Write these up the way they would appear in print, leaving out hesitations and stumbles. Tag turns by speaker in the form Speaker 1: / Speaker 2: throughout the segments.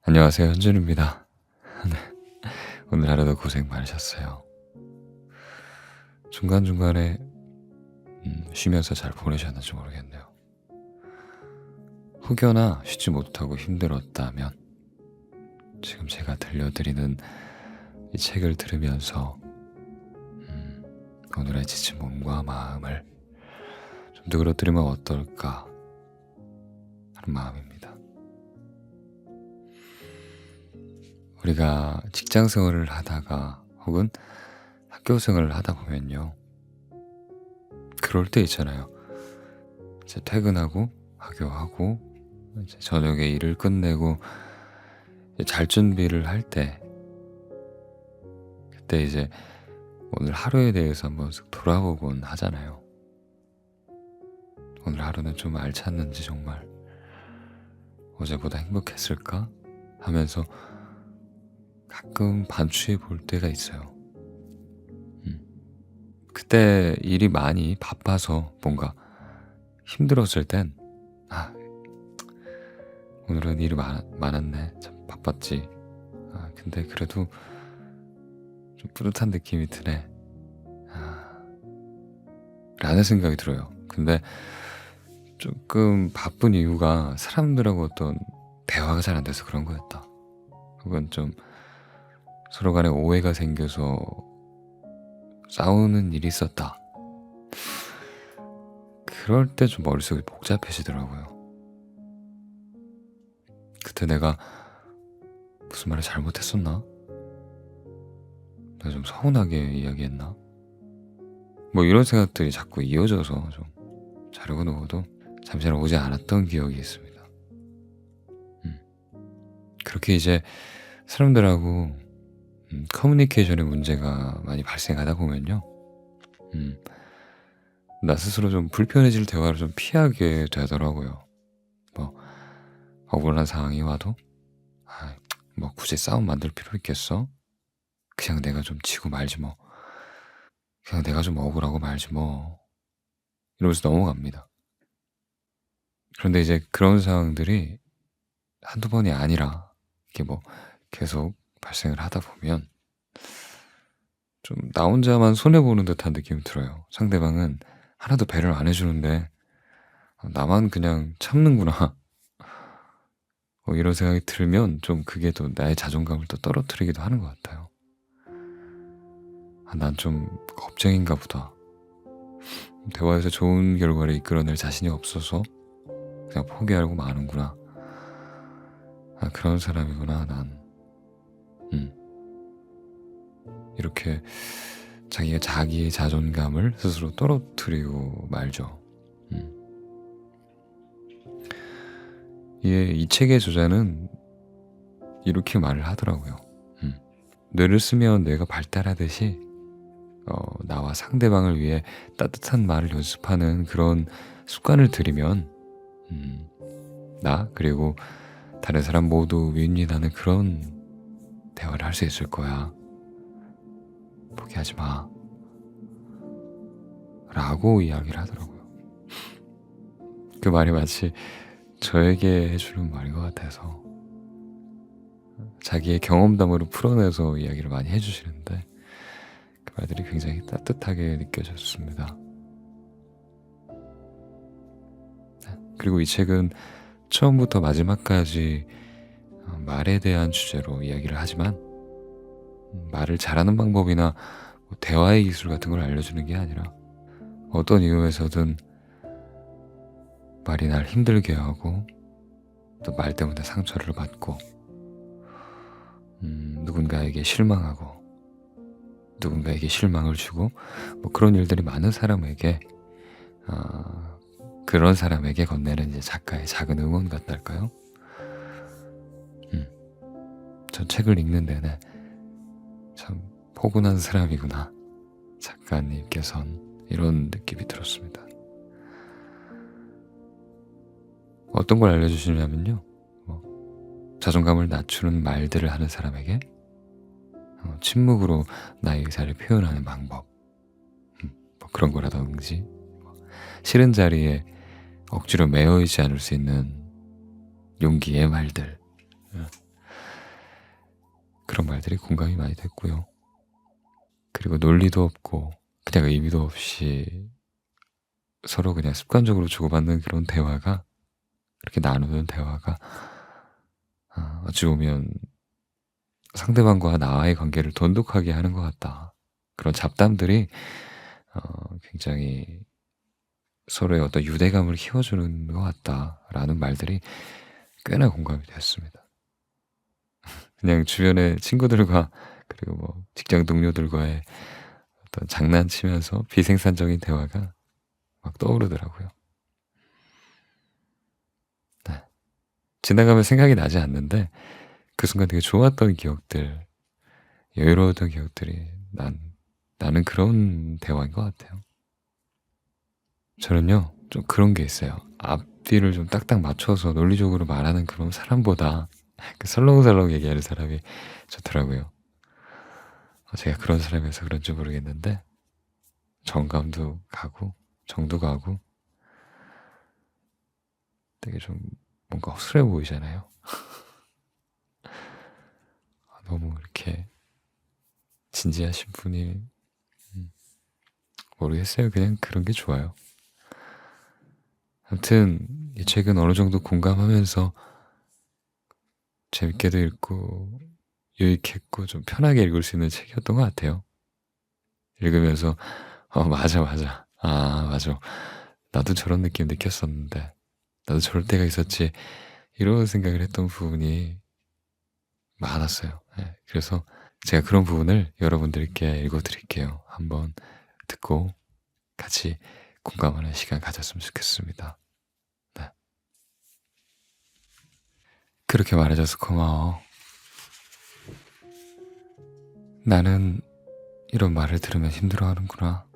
Speaker 1: 안녕하세요. 현준입니다. 네. 오늘 하루도 고생 많으셨어요. 중간중간에 쉬면서 잘 보내셨는지 모르겠네요. 혹여나 쉬지 못하고 힘들었다면 지금 제가 들려드리는 이 책을 들으면서 오늘의 지친 몸과 마음을 좀 누그러뜨리면 어떨까 하는 마음입니다. 우리가 직장 생활을 하다가 혹은 학교 생활을 하다 보면요, 그럴 때 있잖아요. 이제 퇴근하고 하교하고 이제 저녁에 일을 끝내고 이제 잘 준비를 할 때, 그때 이제 오늘 하루에 대해서 한번 쓱 돌아보곤 하잖아요. 오늘 하루는 좀 알찼는지, 정말 어제보다 행복했을까 하면서 가끔 반추해 볼 때가 있어요. 그때 일이 많이 바빠서 뭔가 힘들었을 땐, 아, 오늘은 일이 많았네, 참 바빴지. 근데 그래도 좀 뿌듯한 느낌이 드네, 라는 생각이 들어요. 근데 조금 바쁜 이유가 사람들하고 어떤 대화가 잘 안 돼서 그런 거였다, 혹은 좀 서로 간에 오해가 생겨서 싸우는 일이 있었다. 그럴 때 좀 머릿속이 복잡해지더라고요. 그때 내가 무슨 말을 잘못했었나? 내가 좀 서운하게 이야기했나? 뭐 이런 생각들이 자꾸 이어져서 좀 자려고 누워도 잠시는 오지 않았던 기억이 있습니다. 그렇게 이제 사람들하고 커뮤니케이션에 문제가 많이 발생하다 보면요, 나 스스로 좀 불편해질 대화를 좀 피하게 되더라고요. 뭐 억울한 상황이 와도 뭐 굳이 싸움 만들 필요 있겠어? 그냥 내가 좀 치고 말지 뭐. 그냥 내가 좀 억울하고 말지 뭐. 이러면서 넘어갑니다. 그런데 이제 그런 상황들이 한두 번이 아니라 이렇게 뭐 계속 발생을 하다 보면 좀 나 혼자만 손해보는 듯한 느낌이 들어요. 상대방은 하나도 배려를 안 해주는데 나만 그냥 참는구나. 이런 생각이 들면 좀 그게 또 나의 자존감을 또 떨어뜨리기도 하는 것 같아요. 난 좀 겁쟁인가 보다. 대화에서 좋은 결과를 이끌어낼 자신이 없어서 그냥 포기하려고 마는구나. 그런 사람이구나 난. 이렇게 자기가 자기의 자존감을 스스로 떨어뜨리고 말죠. 이 책의 저자는 이렇게 말을 하더라고요. 뇌를 쓰면 뇌가 발달하듯이 나와 상대방을 위해 따뜻한 말을 연습하는 그런 습관을 들이면 나 그리고 다른 사람 모두 윈윈하는 그런 대화를 할 수 있을 거야. 포기하지 마. 라고 이야기를 하더라고요. 그 말이 마치 저에게 해주는 말인 것 같아서 자기의 경험담으로 풀어내서 이야기를 많이 해주시는데 그 말들이 굉장히 따뜻하게 느껴졌습니다. 그리고 이 책은 처음부터 마지막까지 말에 대한 주제로 이야기를 하지만 말을 잘하는 방법이나 대화의 기술 같은 걸 알려주는 게 아니라 어떤 이유에서든 말이 날 힘들게 하고 또 말 때문에 상처를 받고 누군가에게 실망하고 누군가에게 실망을 주고 뭐 그런 일들이 많은 사람에게 그런 사람에게 건네는 이제 작가의 작은 응원 같달까요? 전 책을 읽는 내내 참 포근한 사람이구나, 작가님께선, 이런 느낌이 들었습니다. 어떤 걸 알려주시냐면요, 자존감을 낮추는 말들을 하는 사람에게 침묵으로 나의 의사를 표현하는 방법, 뭐 그런 거라든지, 싫은 자리에 억지로 매여 있지 않을 수 있는 용기의 말들, 그런 말들이 공감이 많이 됐고요. 그리고 논리도 없고 그냥 의미도 없이 서로 그냥 습관적으로 주고받는 그런 대화가, 그렇게 나누는 대화가 어찌 보면 상대방과 나와의 관계를 돈독하게 하는 것 같다. 그런 잡담들이 굉장히 서로의 어떤 유대감을 키워주는 것 같다라는 말들이 꽤나 공감이 되었습니다. 그냥 주변의 친구들과 그리고 뭐 직장 동료들과의 어떤 장난치면서 비생산적인 대화가 막 떠오르더라고요. 네. 지나가면 생각이 나지 않는데 그 순간 되게 좋았던 기억들, 여유로웠던 기억들이 나는 그런 대화인 것 같아요. 저는요, 좀 그런 게 있어요. 앞뒤를 좀 딱딱 맞춰서 논리적으로 말하는 그런 사람보다 그 설렁설렁 얘기하는 사람이 좋더라고요. 제가 그런 사람이어서 그런지 모르겠는데 정감도 가고 정도 가고 되게 좀 뭔가 허술해 보이잖아요. 너무 이렇게 진지하신 분이 모르겠어요. 그냥 그런 게 좋아요. 아무튼 이 책은 어느 정도 공감하면서 재밌게도 읽고 유익했고 좀 편하게 읽을 수 있는 책이었던 것 같아요. 읽으면서 맞아, 맞아. 아, 맞아. 나도 저런 느낌 느꼈었는데 나도 저럴 때가 있었지. 이런 생각을 했던 부분이 많았어요. 예. 그래서 제가 그런 부분을 여러분들께 읽어 드릴게요. 한번 듣고 같이 공감하는 시간 가졌으면 좋겠습니다. 네. 그렇게 말해줘서 고마워. 나는 이런 말을 들으면 힘들어하는구나.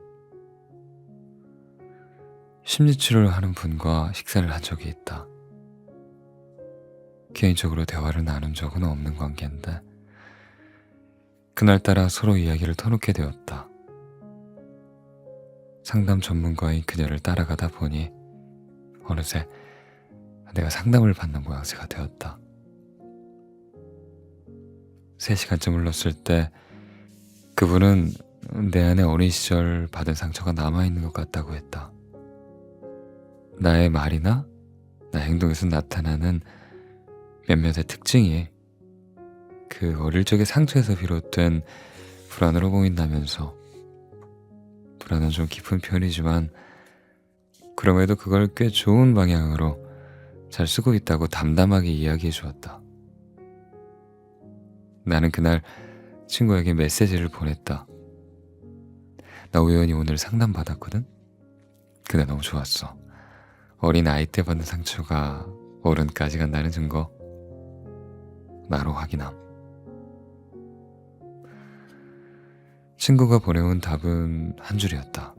Speaker 1: 심리치료를 하는 분과 식사를 한 적이 있다. 개인적으로 대화를 나눈 적은 없는 관계인데 그날따라 서로 이야기를 터놓게 되었다. 상담 전문가인 그녀를 따라가다 보니 어느새 내가 상담을 받는 모양새가 되었다. 3시간쯤 흘렀을 때 그분은 내 안에 어린 시절 받은 상처가 남아있는 것 같다고 했다. 나의 말이나 나 행동에서 나타나는 몇몇의 특징이 그 어릴 적의 상처에서 비롯된 불안으로 보인다면서, 불안은 좀 깊은 편이지만 그럼에도 그걸 꽤 좋은 방향으로 잘 쓰고 있다고 담담하게 이야기해 주었다. 나는 그날 친구에게 메시지를 보냈다. 나 우연히 오늘 상담 받았거든? 근데 너무 좋았어. 어린 아이 때 받는 상처가 어른까지 간다는 증거, 나로 확인함. 친구가 보내온 답은 한 줄이었다.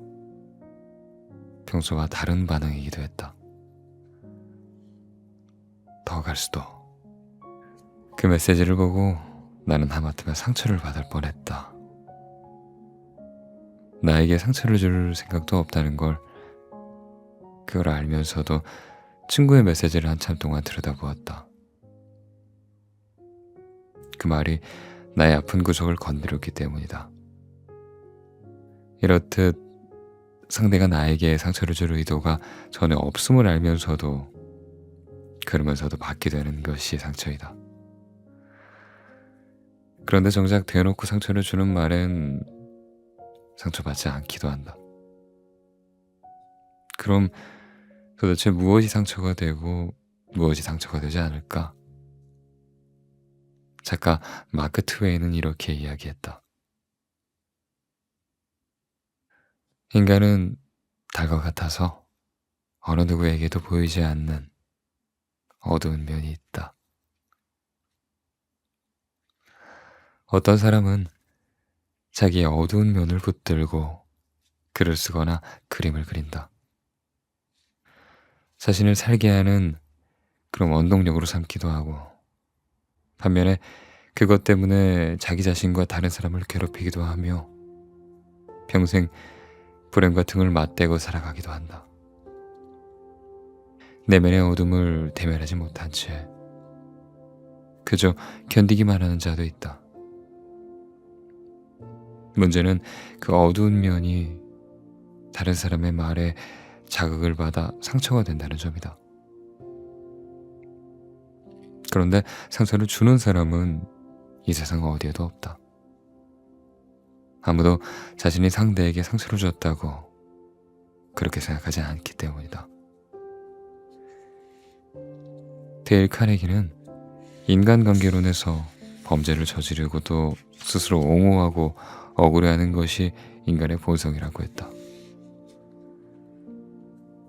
Speaker 1: 평소와 다른 반응이기도 했다. 더 갈 수도. 그 메시지를 보고 나는 하마터면 상처를 받을 뻔했다. 나에게 상처를 줄 생각도 없다는 걸, 그걸 알면서도 친구의 메시지를 한참 동안 들여다보았다. 그 말이 나의 아픈 구석을 건드렸기 때문이다. 이렇듯 상대가 나에게 상처를 줄 의도가 전혀 없음을 알면서도, 그러면서도 받게 되는 것이 상처이다. 그런데 정작 대놓고 상처를 주는 말엔 상처받지 않기도 한다. 그럼 도대체 무엇이 상처가 되고 무엇이 상처가 되지 않을까? 작가 마크 트웨이는 이렇게 이야기했다. 인간은 달과 같아서 어느 누구에게도 보이지 않는 어두운 면이 있다. 어떤 사람은 자기의 어두운 면을 붙들고 글을 쓰거나 그림을 그린다. 자신을 살게 하는 그런 원동력으로 삼기도 하고, 반면에 그것 때문에 자기 자신과 다른 사람을 괴롭히기도 하며 평생 불행과 등을 맞대고 살아가기도 한다. 내면의 어둠을 대면하지 못한 채 그저 견디기만 하는 자도 있다. 문제는 그 어두운 면이 다른 사람의 말에 자극을 받아 상처가 된다는 점이다. 그런데 상처를 주는 사람은 이 세상 어디에도 없다. 아무도 자신이 상대에게 상처를 줬다고 그렇게 생각하지 않기 때문이다. 데일 카네기는 인간관계론에서 범죄를 저지르고 또 스스로 옹호하고 억울해하는 것이 인간의 본성이라고 했다.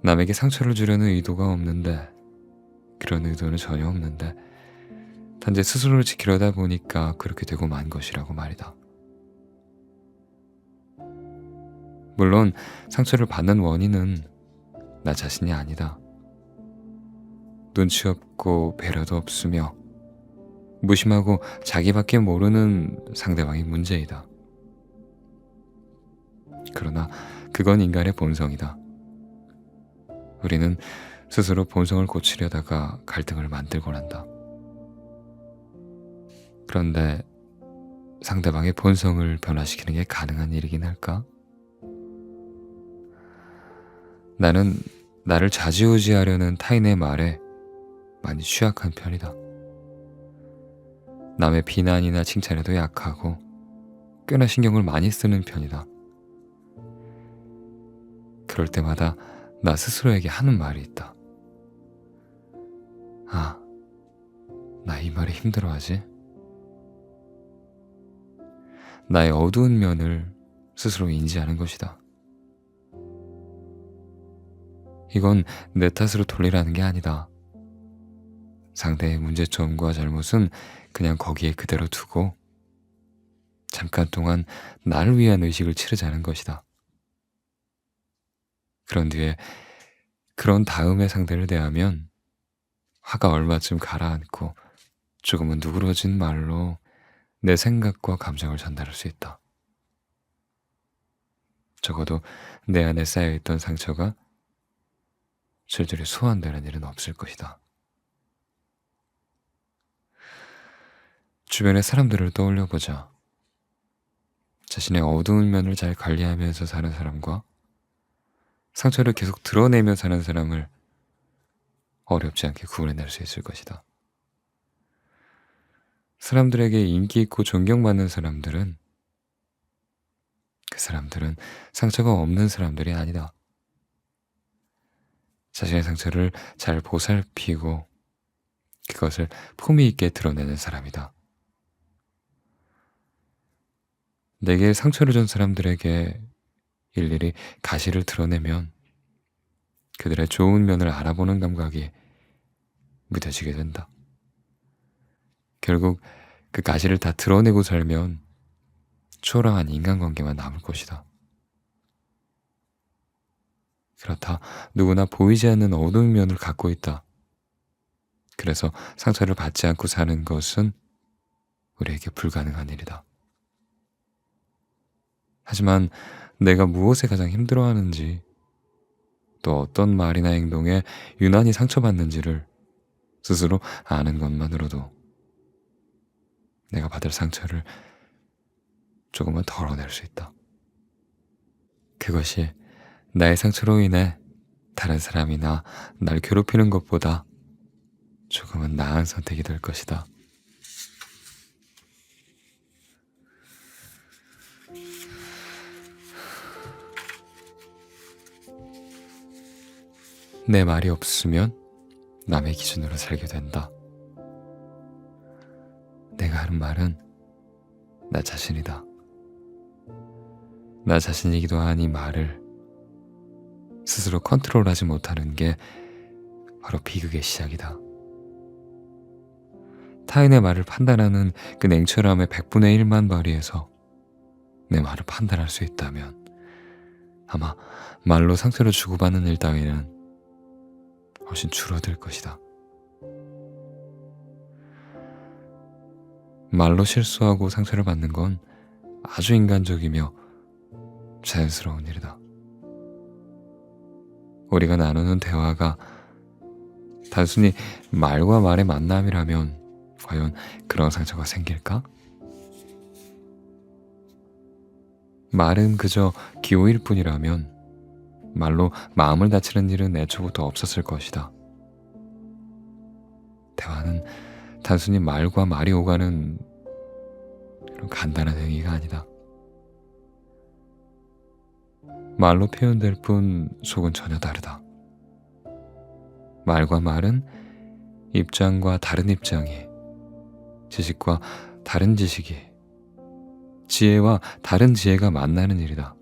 Speaker 1: 남에게 상처를 주려는 의도가 없는데, 그런 의도는 전혀 없는데 단지 스스로를 지키려다 보니까 그렇게 되고 만 것이라고 말이다. 물론 상처를 받는 원인은 나 자신이 아니다. 눈치 없고 배려도 없으며 무심하고 자기밖에 모르는 상대방이 문제이다. 그러나 그건 인간의 본성이다. 우리는 스스로 본성을 고치려다가 갈등을 만들곤 한다. 그런데 상대방의 본성을 변화시키는 게 가능한 일이긴 할까? 나는 나를 좌지우지하려는 타인의 말에 많이 취약한 편이다. 남의 비난이나 칭찬에도 약하고 꽤나 신경을 많이 쓰는 편이다. 그럴 때마다 나 스스로에게 하는 말이 있다. 아, 나 이 말이 힘들어하지? 나의 어두운 면을 스스로 인지하는 것이다. 이건 내 탓으로 돌리라는 게 아니다. 상대의 문제점과 잘못은 그냥 거기에 그대로 두고 잠깐 동안 나를 위한 의식을 치르자는 것이다. 그런 뒤에 그런 다음에 상대를 대하면 화가 얼마쯤 가라앉고 조금은 누그러진 말로 내 생각과 감정을 전달할 수 있다. 적어도 내 안에 쌓여있던 상처가 줄줄이 소환되는 일은 없을 것이다. 주변의 사람들을 떠올려보자. 자신의 어두운 면을 잘 관리하면서 사는 사람과 상처를 계속 드러내며 사는 사람을 어렵지 않게 구분해낼 수 있을 것이다. 사람들에게 인기 있고 존경받는 사람들은 그 사람들은 상처가 없는 사람들이 아니다. 자신의 상처를 잘 보살피고 그것을 품위 있게 드러내는 사람이다. 내게 상처를 준 사람들에게 일일이 가시를 드러내면 그들의 좋은 면을 알아보는 감각이 무뎌지게 된다. 결국 그 가시를 다 드러내고 살면 초라한 인간관계만 남을 것이다. 그렇다. 누구나 보이지 않는 어두운 면을 갖고 있다. 그래서 상처를 받지 않고 사는 것은 우리에게 불가능한 일이다. 하지만 내가 무엇에 가장 힘들어하는지, 또 어떤 말이나 행동에 유난히 상처받는지를 스스로 아는 것만으로도 내가 받을 상처를 조금은 덜어낼 수 있다. 그것이 나의 상처로 인해 다른 사람이나 날 괴롭히는 것보다 조금은 나은 선택이 될 것이다. 내 말이 없으면 남의 기준으로 살게 된다. 내가 하는 말은 나 자신이다. 나 자신이기도 한 이 말을 스스로 컨트롤하지 못하는 게 바로 비극의 시작이다. 타인의 말을 판단하는 그 냉철함의 100분의 1만 발휘해서 내 말을 판단할 수 있다면 아마 말로 상처를 주고받는 일 따위는 훨씬 줄어들 것이다. 말로 실수하고 상처를 받는 건 아주 인간적이며 자연스러운 일이다. 우리가 나누는 대화가 단순히 말과 말의 만남이라면 과연 그런 상처가 생길까? 말은 그저 기호일 뿐이라면 말로 마음을 다치는 일은 애초부터 없었을 것이다. 대화는 단순히 말과 말이 오가는 그런 간단한 행위가 아니다. 말로 표현될 뿐 속은 전혀 다르다. 말과 말은 입장과 다른 입장이, 지식과 다른 지식이, 지혜와 다른 지혜가 만나는 일이다.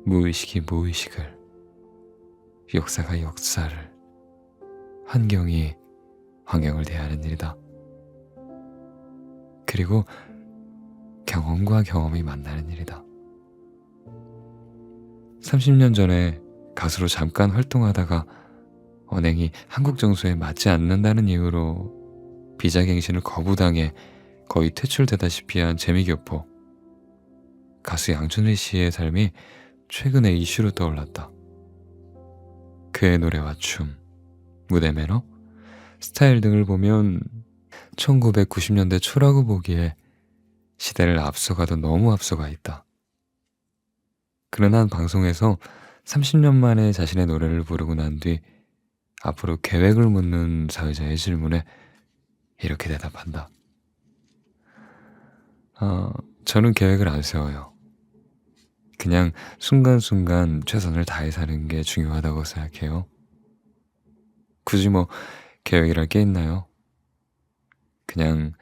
Speaker 1: 무의식이 무의식을, 역사가 역사를, 환경이 환경을 대하는 일이다. 그리고 경험과 경험이 만나는 일이다. 30년 전에 가수로 잠깐 활동하다가 언행이 한국 정서에 맞지 않는다는 이유로 비자갱신을 거부당해 거의 퇴출되다시피 한 재미교포 가수 양준일 씨의 삶이 최근에 이슈로 떠올랐다. 그의 노래와 춤, 무대 매너, 스타일 등을 보면 1990년대 초라고 보기에 시대를 앞서가도 너무 앞서가 있다. 그는 한 방송에서 30년 만에 자신의 노래를 부르고 난 뒤 앞으로 계획을 묻는 사회자의 질문에 이렇게 대답한다. 저는 계획을 안 세워요. 그냥 순간순간 최선을 다해 사는 게 중요하다고 생각해요. 굳이 뭐 계획이랄 게 있나요? 그냥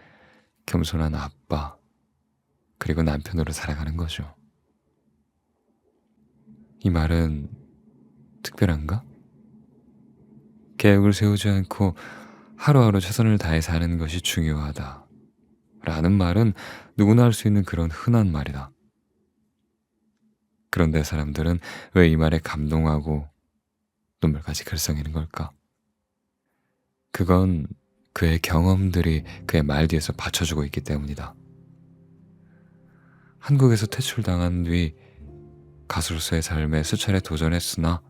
Speaker 1: 겸손한 아빠, 그리고 남편으로 살아가는 거죠. 이 말은 특별한가? 계획을 세우지 않고 하루하루 최선을 다해 사는 것이 중요하다. 라는 말은 누구나 할 수 있는 그런 흔한 말이다. 그런데 사람들은 왜 이 말에 감동하고 눈물까지 글썽이는 걸까? 그건 그의 경험들이 그의 말 뒤에서 받쳐주고 있기 때문이다. 한국에서 퇴출당한 뒤 가수로서의 삶에 수차례 도전했으나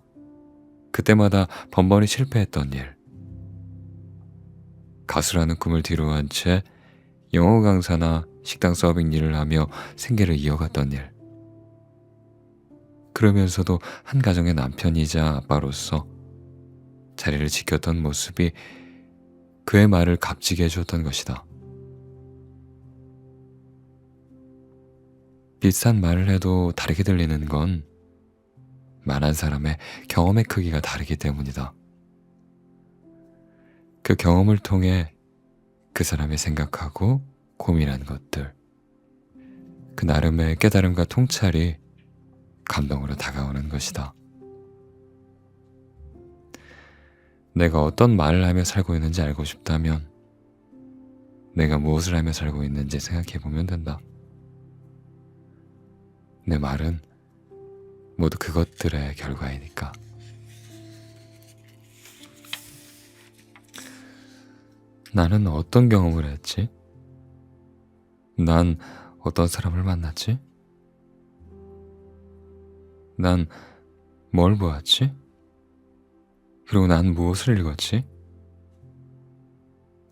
Speaker 1: 그때마다 번번이 실패했던 일. 가수라는 꿈을 뒤로한 채 영어 강사나 식당 서빙 일을 하며 생계를 이어갔던 일. 그러면서도 한 가정의 남편이자 아빠로서 자리를 지켰던 모습이 그의 말을 값지게 해주었던 것이다. 비슷한 말을 해도 다르게 들리는 건 말한 사람의 경험의 크기가 다르기 때문이다. 그 경험을 통해 그 사람이 생각하고 고민한 것들, 그 나름의 깨달음과 통찰이 감동으로 다가오는 것이다. 내가 어떤 말을 하며 살고 있는지 알고 싶다면 내가 무엇을 하며 살고 있는지 생각해 보면 된다. 내 말은 모두 그것들의 결과이니까. 나는 어떤 경험을 했지? 난 어떤 사람을 만났지? 난 뭘 보았지? 그리고 난 무엇을 읽었지?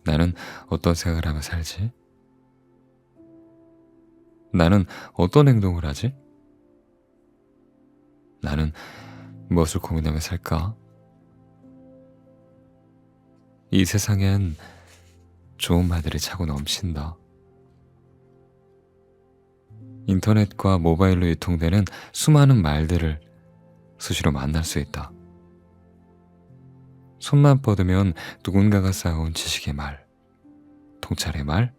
Speaker 1: 나는 어떤 생각을 하며 살지? 나는 어떤 행동을 하지? 나는 무엇을 고민하며 살까? 이 세상엔 좋은 말들이 차고 넘친다. 인터넷과 모바일로 유통되는 수많은 말들을 수시로 만날 수 있다. 손만 뻗으면 누군가가 쌓아온 지식의 말, 통찰의 말,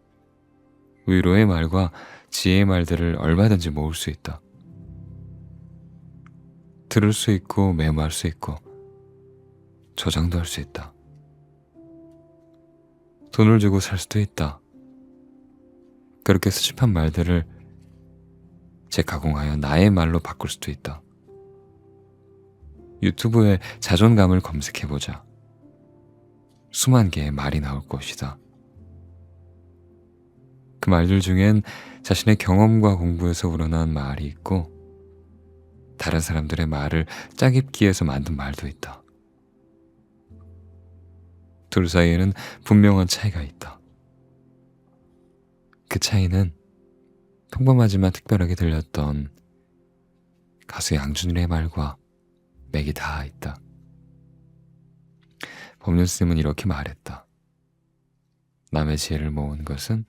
Speaker 1: 위로의 말과 지혜의 말들을 얼마든지 모을 수 있다. 들을 수 있고 메모할 수 있고 저장도 할 수 있다. 돈을 주고 살 수도 있다. 그렇게 수집한 말들을 재가공하여 나의 말로 바꿀 수도 있다. 유튜브에 자존감을 검색해보자. 수만 개의 말이 나올 것이다. 그 말들 중엔 자신의 경험과 공부에서 우러난 말이 있고 다른 사람들의 말을 짜깁기해서 만든 말도 있다. 둘 사이에는 분명한 차이가 있다. 그 차이는 평범하지만 특별하게 들렸던 가수 양준일의 말과 맥이 닿아 있다. 법륜스님은 이렇게 말했다. 남의 지혜를 모은 것은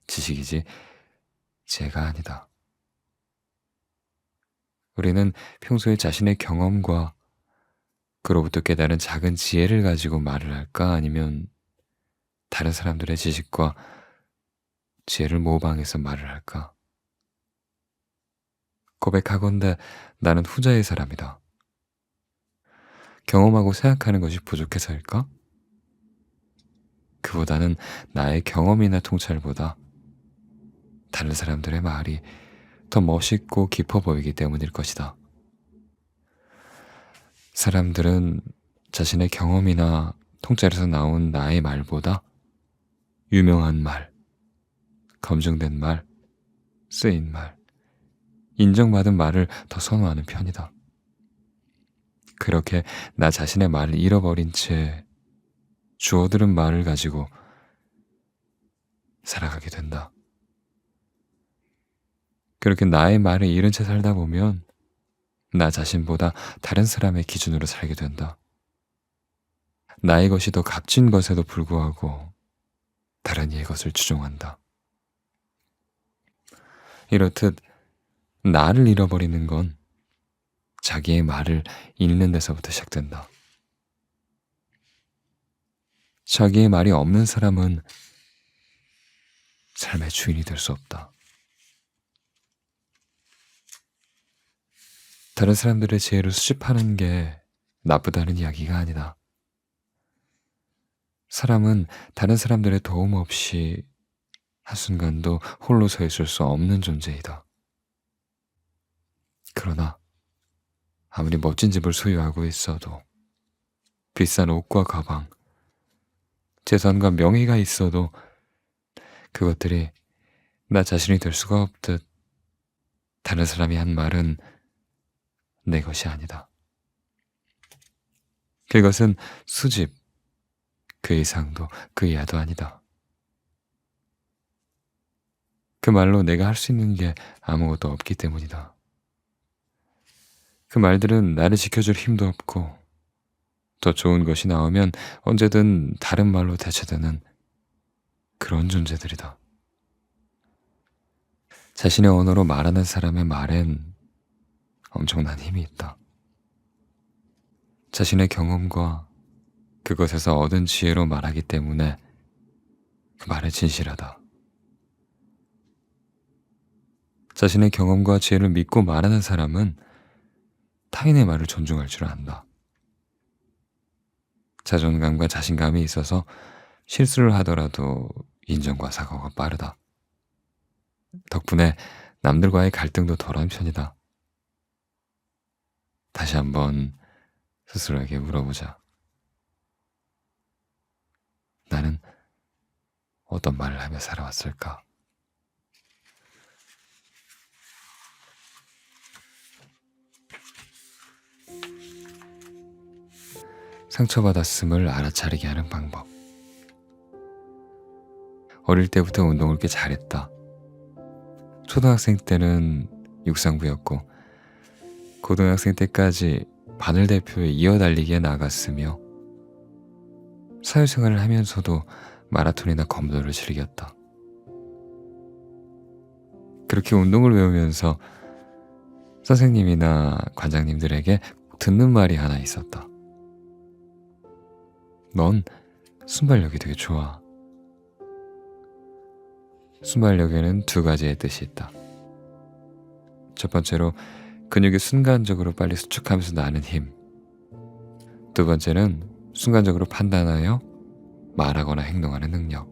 Speaker 1: 지식이지 지혜가 아니다. 우리는 평소에 자신의 경험과 그로부터 깨달은 작은 지혜를 가지고 말을 할까? 아니면 다른 사람들의 지식과 지혜를 모방해서 말을 할까? 고백하건대 나는 후자의 사람이다. 경험하고 생각하는 것이 부족해서일까? 그보다는 나의 경험이나 통찰보다 다른 사람들의 말이 더 멋있고 깊어 보이기 때문일 것이다. 사람들은 자신의 경험이나 통찰에서 나온 나의 말보다 유명한 말, 검증된 말, 쓰인 말, 인정받은 말을 더 선호하는 편이다. 그렇게 나 자신의 말을 잃어버린 채 주워들은 말을 가지고 살아가게 된다. 그렇게 나의 말을 잃은 채 살다 보면 나 자신보다 다른 사람의 기준으로 살게 된다. 나의 것이 더 값진 것에도 불구하고 다른 이의 것을 추종한다. 이렇듯 나를 잃어버리는 건 자기의 말을 잃는 데서부터 시작된다. 자기의 말이 없는 사람은 삶의 주인이 될 수 없다. 다른 사람들의 지혜를 수집하는 게 나쁘다는 이야기가 아니다. 사람은 다른 사람들의 도움 없이 한순간도 홀로 서 있을 수 없는 존재이다. 그러나 아무리 멋진 집을 소유하고 있어도, 비싼 옷과 가방, 재산과 명예가 있어도 그것들이 나 자신이 될 수가 없듯 다른 사람이 한 말은 내 것이 아니다. 그것은 수집, 그 이상도 그 이하도 아니다. 그 말로 내가 할 수 있는 게 아무것도 없기 때문이다. 그 말들은 나를 지켜줄 힘도 없고 더 좋은 것이 나오면 언제든 다른 말로 대체되는 그런 존재들이다. 자신의 언어로 말하는 사람의 말엔 엄청난 힘이 있다. 자신의 경험과 그것에서 얻은 지혜로 말하기 때문에 그 말은 진실하다. 자신의 경험과 지혜를 믿고 말하는 사람은 타인의 말을 존중할 줄 안다. 자존감과 자신감이 있어서 실수를 하더라도 인정과 사과가 빠르다. 덕분에 남들과의 갈등도 덜한 편이다. 다시 한번 스스로에게 물어보자. 나는 어떤 말을 하며 살아왔을까? 상처받았음을 알아차리게 하는 방법. 어릴 때부터 운동을 꽤 잘했다. 초등학생 때는 육상부였고 고등학생 때까지 바늘 대표에 이어달리기에 나갔으며 사회생활을 하면서도 마라톤이나 검도를 즐겼다. 그렇게 운동을 배우면서 선생님이나 관장님들에게 듣는 말이 하나 있었다. 넌 순발력이 되게 좋아. 순발력에는 두 가지의 뜻이 있다. 첫 번째로 근육이 순간적으로 빨리 수축하면서 나는 힘. 두 번째는 순간적으로 판단하여 말하거나 행동하는 능력.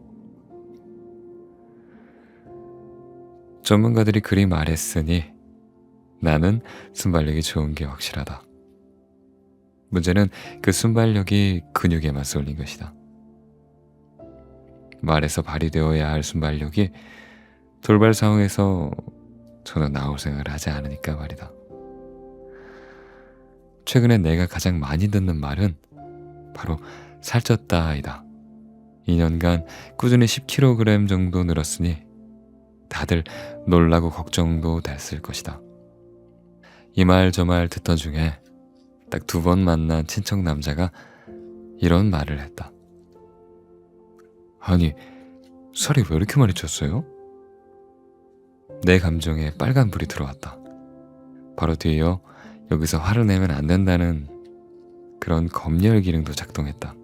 Speaker 1: 전문가들이 그리 말했으니 나는 순발력이 좋은 게 확실하다. 문제는 그 순발력이 근육에만 쏠린 것이다. 말에서 발휘되어야 할 순발력이 돌발 상황에서 전혀 나올 생각을 하지 않으니까 말이다. 최근에 내가 가장 많이 듣는 말은 바로 살쪘다이다. 2년간 꾸준히 10kg 정도 늘었으니 다들 놀라고 걱정도 됐을 것이다. 이 말 저 말 듣던 중에 딱 2번 만난 친척 남자가 이런 말을 했다. 아니, 살이 왜 이렇게 많이 쪘어요? 내 감정에 빨간불이 들어왔다. 바로 뒤이어 여기서 화를 내면 안 된다는 그런 검열 기능도 작동했다.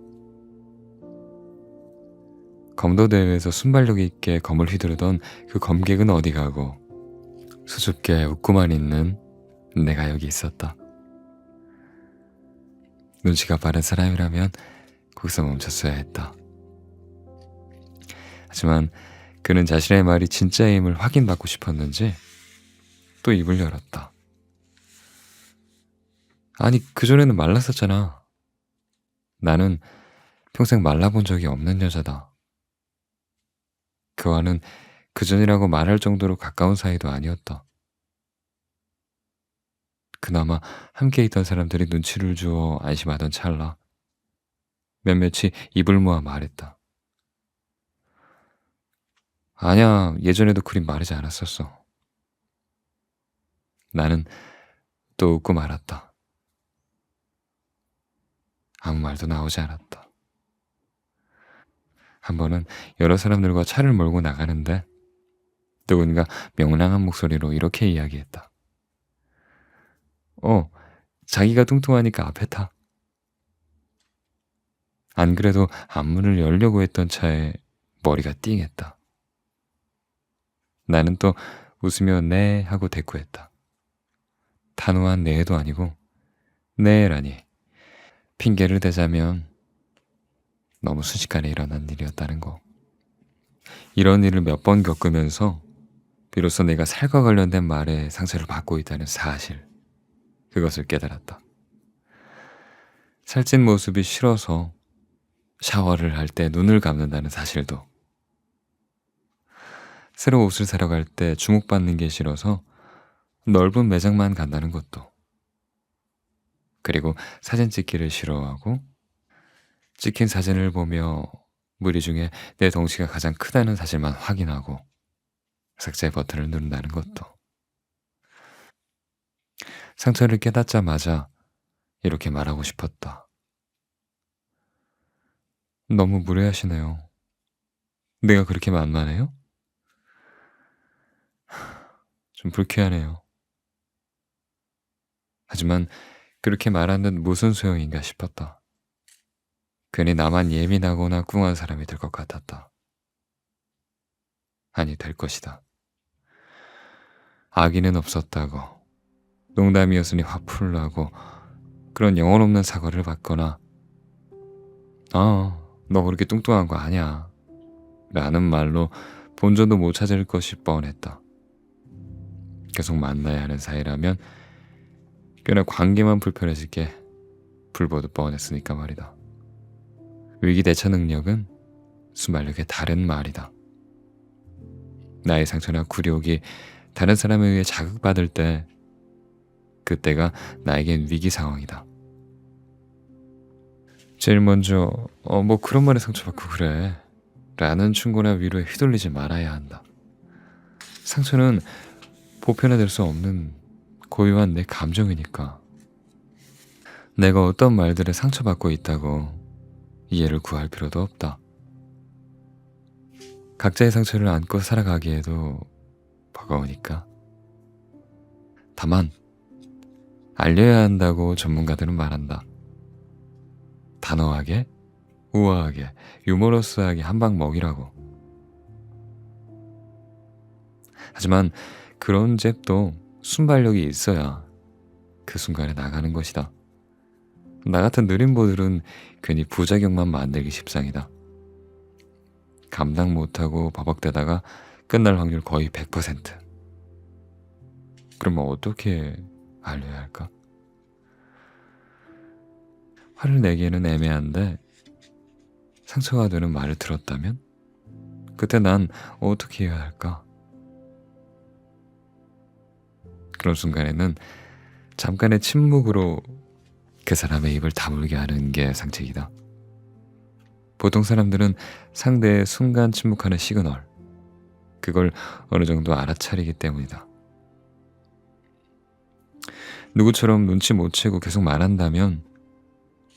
Speaker 1: 검도 대회에서 순발력 있게 검을 휘두르던 그 검객은 어디 가고 수줍게 웃고만 있는 내가 여기 있었다. 눈치가 빠른 사람이라면 거기서 멈췄어야 했다. 하지만 그는 자신의 말이 진짜임을 확인받고 싶었는지 또 입을 열었다. 아니, 그전에는 말랐었잖아. 나는 평생 말라본 적이 없는 여자다. 그와는 그전이라고 말할 정도로 가까운 사이도 아니었다. 그나마 함께 있던 사람들이 눈치를 주어 안심하던 찰나 몇몇이 입을 모아 말했다. 아냐, 예전에도 그리 마르지 않았었어. 나는 또 웃고 말았다. 아무 말도 나오지 않았다. 한 번은 여러 사람들과 차를 몰고 나가는데 누군가 명랑한 목소리로 이렇게 이야기했다. 자기가 뚱뚱하니까 앞에 타. 안 그래도 앞문을 열려고 했던 차에 머리가 띵했다. 나는 또 웃으며 네 하고 대꾸했다. 단호한 네도 아니고 네라니. 핑계를 대자면 너무 순식간에 일어난 일이었다는 거. 이런 일을 몇 번 겪으면서 비로소 내가 살과 관련된 말에 상처를 받고 있다는 사실, 그것을 깨달았다. 살찐 모습이 싫어서 샤워를 할 때 눈을 감는다는 사실도, 새로 옷을 사러 갈 때 주목받는 게 싫어서 넓은 매장만 간다는 것도, 그리고 사진 찍기를 싫어하고 찍힌 사진을 보며 무리 중에 내 덩치가 가장 크다는 사실만 확인하고 삭제 버튼을 누른다는 것도. 상처를 깨닫자마자 이렇게 말하고 싶었다. 너무 무례하시네요. 내가 그렇게 만만해요? 좀 불쾌하네요. 하지만 그렇게 말한 듯 무슨 소용인가 싶었다. 괜히 나만 예민하거나 꿍한 사람이 될 것 같았다. 아니, 될 것이다. 악의는 없었다고, 농담이었으니 화풀을 하고 그런 영혼 없는 사과를 받거나 너 그렇게 뚱뚱한 거 아니야 라는 말로 본전도 못 찾을 것이 뻔했다. 계속 만나야 하는 사이라면 꽤나 관계만 불편해질 게 불보듯 뻔했으니까 말이다. 위기 대처 능력은 순발력의 다른 말이다. 나의 상처나 굴욕이 다른 사람에 의해 자극받을 때, 그때가 나에겐 위기 상황이다. 제일 먼저 뭐 그런 말에 상처받고 그래 라는 충고나 위로에 휘둘리지 말아야 한다. 상처는 보편화될 수 없는 고유한 내 감정이니까. 내가 어떤 말들에 상처받고 있다고 이해를 구할 필요도 없다. 각자의 상처를 안고 살아가기에도 버거우니까. 다만 알려야 한다고 전문가들은 말한다. 단호하게, 우아하게, 유머러스하게 한 방 먹이라고. 하지만 그런 잽도 순발력이 있어야 그 순간에 나가는 것이다. 나 같은 느림보들은 괜히 부작용만 만들기 십상이다. 감당 못하고 버벅대다가 끝날 확률 거의 100%. 그러면 어떻게 알려야 할까? 화를 내기에는 애매한데 상처가 되는 말을 들었다면 그때 난 어떻게 해야 할까? 그런 순간에는 잠깐의 침묵으로 그 사람의 입을 다물게 하는 게 상책이다. 보통 사람들은 상대의 순간 침묵하는 시그널, 그걸 어느 정도 알아차리기 때문이다. 누구처럼 눈치 못 채고 계속 말한다면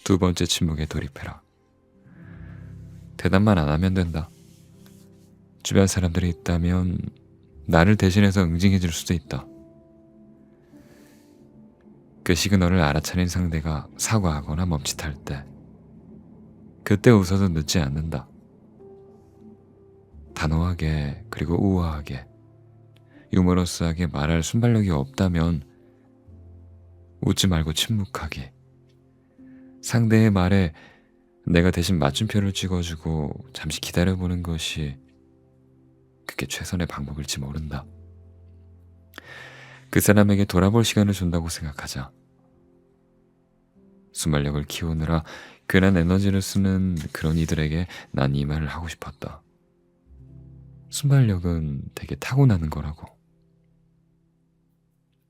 Speaker 1: 두 번째 침묵에 돌입해라. 대답만 안 하면 된다. 주변 사람들이 있다면 나를 대신해서 응징해 줄 수도 있다. 그 시그널을 알아차린 상대가 사과하거나 멈칫할 때 그때 웃어도 늦지 않는다. 단호하게 그리고 우아하게 유머러스하게 말할 순발력이 없다면 웃지 말고 침묵하기. 상대의 말에 내가 대신 맞춤표를 찍어주고 잠시 기다려보는 것이 그게 최선의 방법일지 모른다. 그 사람에게 돌아볼 시간을 준다고 생각하자. 순발력을 키우느라 괜한 에너지를 쓰는 그런 이들에게 난 이 말을 하고 싶었다. 순발력은 되게 타고나는 거라고.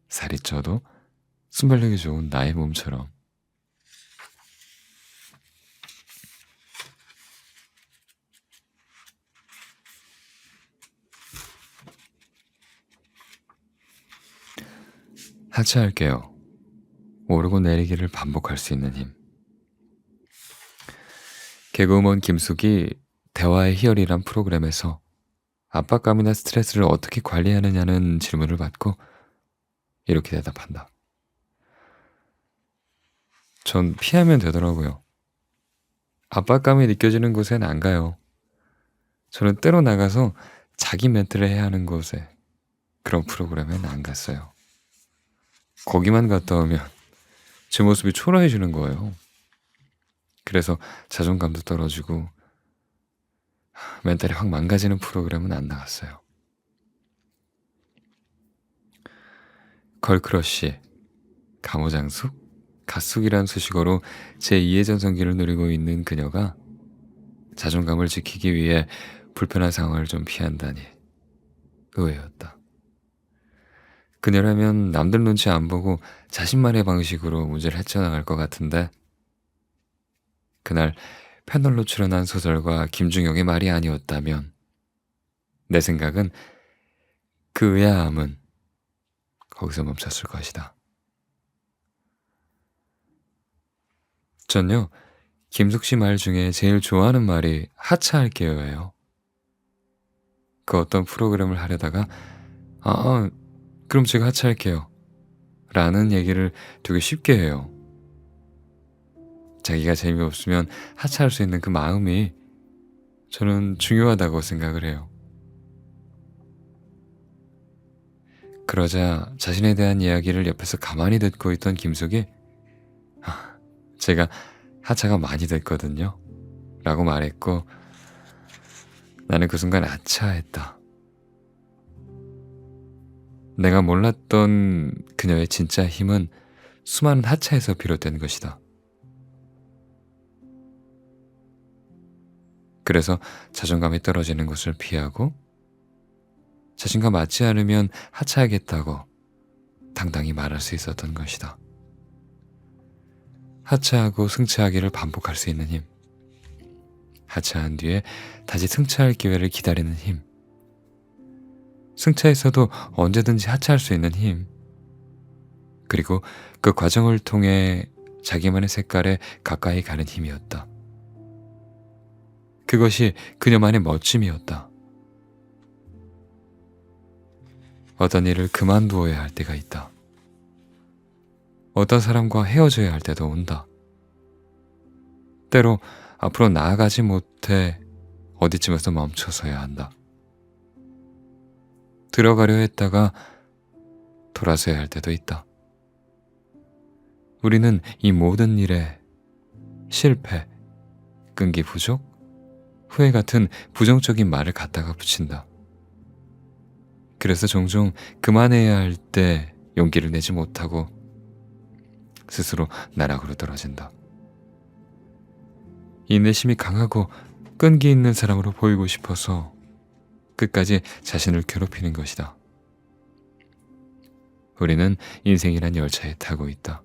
Speaker 1: 살이 쪄도 순발력이 좋은 나의 몸처럼. 하차할게요. 오르고 내리기를 반복할 수 있는 힘. 개그우먼 김숙이 대화의 희열이란 프로그램에서 압박감이나 스트레스를 어떻게 관리하느냐는 질문을 받고 이렇게 대답한다. 전 피하면 되더라고요. 압박감이 느껴지는 곳엔 안 가요. 저는 때로 나가서 자기 멘트를 해야 하는 곳에 그런 프로그램엔 안 갔어요. 거기만 갔다 오면 제 모습이 초라해지는 거예요. 그래서 자존감도 떨어지고 멘탈이 확 망가지는 프로그램은 안 나갔어요. 걸크러쉬, 가모장숙, 갓숙이란 수식어로 제2의 전성기를 누리고 있는 그녀가 자존감을 지키기 위해 불편한 상황을 좀 피한다니 의외였다. 그녀라면 남들 눈치 안 보고 자신만의 방식으로 문제를 헤쳐나갈 것 같은데 그날 패널로 출연한 소설가 김중영의 말이 아니었다면 내 생각은 그 의아함은 거기서 멈췄을 것이다. 전요, 김숙 씨 말 중에 제일 좋아하는 말이 하차할게요예요. 그 어떤 프로그램을 하려다가 그럼 제가 하차할게요 라는 얘기를 되게 쉽게 해요. 자기가 재미없으면 하차할 수 있는 그 마음이 저는 중요하다고 생각을 해요. 그러자 자신에 대한 이야기를 옆에서 가만히 듣고 있던 김숙이 제가 하차가 많이 됐거든요 라고 말했고 나는 그 순간 아차했다. 내가 몰랐던 그녀의 진짜 힘은 수많은 하차에서 비롯된 것이다. 그래서 자존감이 떨어지는 것을 피하고 자신과 맞지 않으면 하차하겠다고 당당히 말할 수 있었던 것이다. 하차하고 승차하기를 반복할 수 있는 힘. 하차한 뒤에 다시 승차할 기회를 기다리는 힘. 승차에서도 언제든지 하차할 수 있는 힘. 그리고 그 과정을 통해 자기만의 색깔에 가까이 가는 힘이었다. 그것이 그녀만의 멋짐이었다. 어떤 일을 그만두어야 할 때가 있다. 어떤 사람과 헤어져야 할 때도 온다. 때로 앞으로 나아가지 못해 어디쯤에서 멈춰서야 한다. 들어가려 했다가 돌아서야 할 때도 있다. 우리는 이 모든 일에 실패, 끈기 부족, 후회 같은 부정적인 말을 갖다가 붙인다. 그래서 종종 그만해야 할 때 용기를 내지 못하고 스스로 나락으로 떨어진다. 인내심이 강하고 끈기 있는 사람으로 보이고 싶어서 끝까지 자신을 괴롭히는 것이다. 우리는 인생이란 열차에 타고 있다.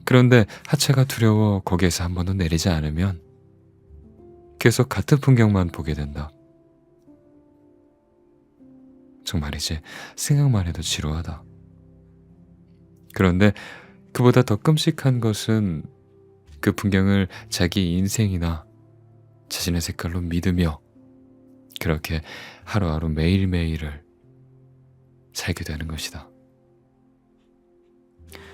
Speaker 1: 그런데 하차가 두려워 거기에서 한 번도 내리지 않으면 계속 같은 풍경만 보게 된다. 정말 이제 생각만 해도 지루하다. 그런데 그보다 더 끔찍한 것은 그 풍경을 자기 인생이나 자신의 색깔로 믿으며 그렇게 하루하루 매일매일을 살게 되는 것이다.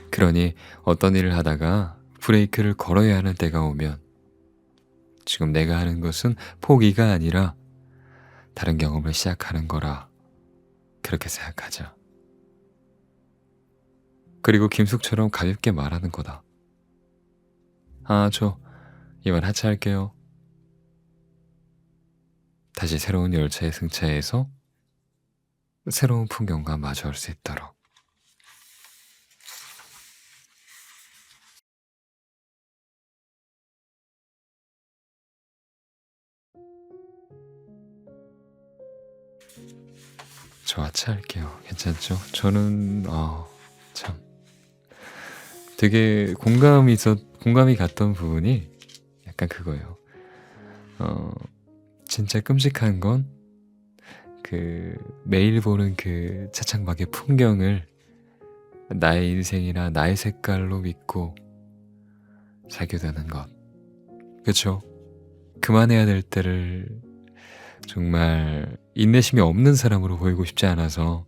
Speaker 1: 그러니 어떤 일을 하다가 브레이크를 걸어야 하는 때가 오면 지금 내가 하는 것은 포기가 아니라 다른 경험을 시작하는 거라 그렇게 생각하자. 그리고 김숙처럼 가볍게 말하는 거다. 아, 저 이만 하차할게요. 다시 새로운 열차에 승차해서 새로운 풍경과 마주할 수 있도록. 저 하차할게요. 괜찮죠? 저는 참 되게 공감이 갔던 부분이 약간 그거예요. 진짜 끔찍한 건 그 매일 보는 그 차창밖의 풍경을 나의 인생이나 나의 색깔로 믿고 살게 되는 것. 그쵸? 그만해야 될 때를 정말 인내심이 없는 사람으로 보이고 싶지 않아서,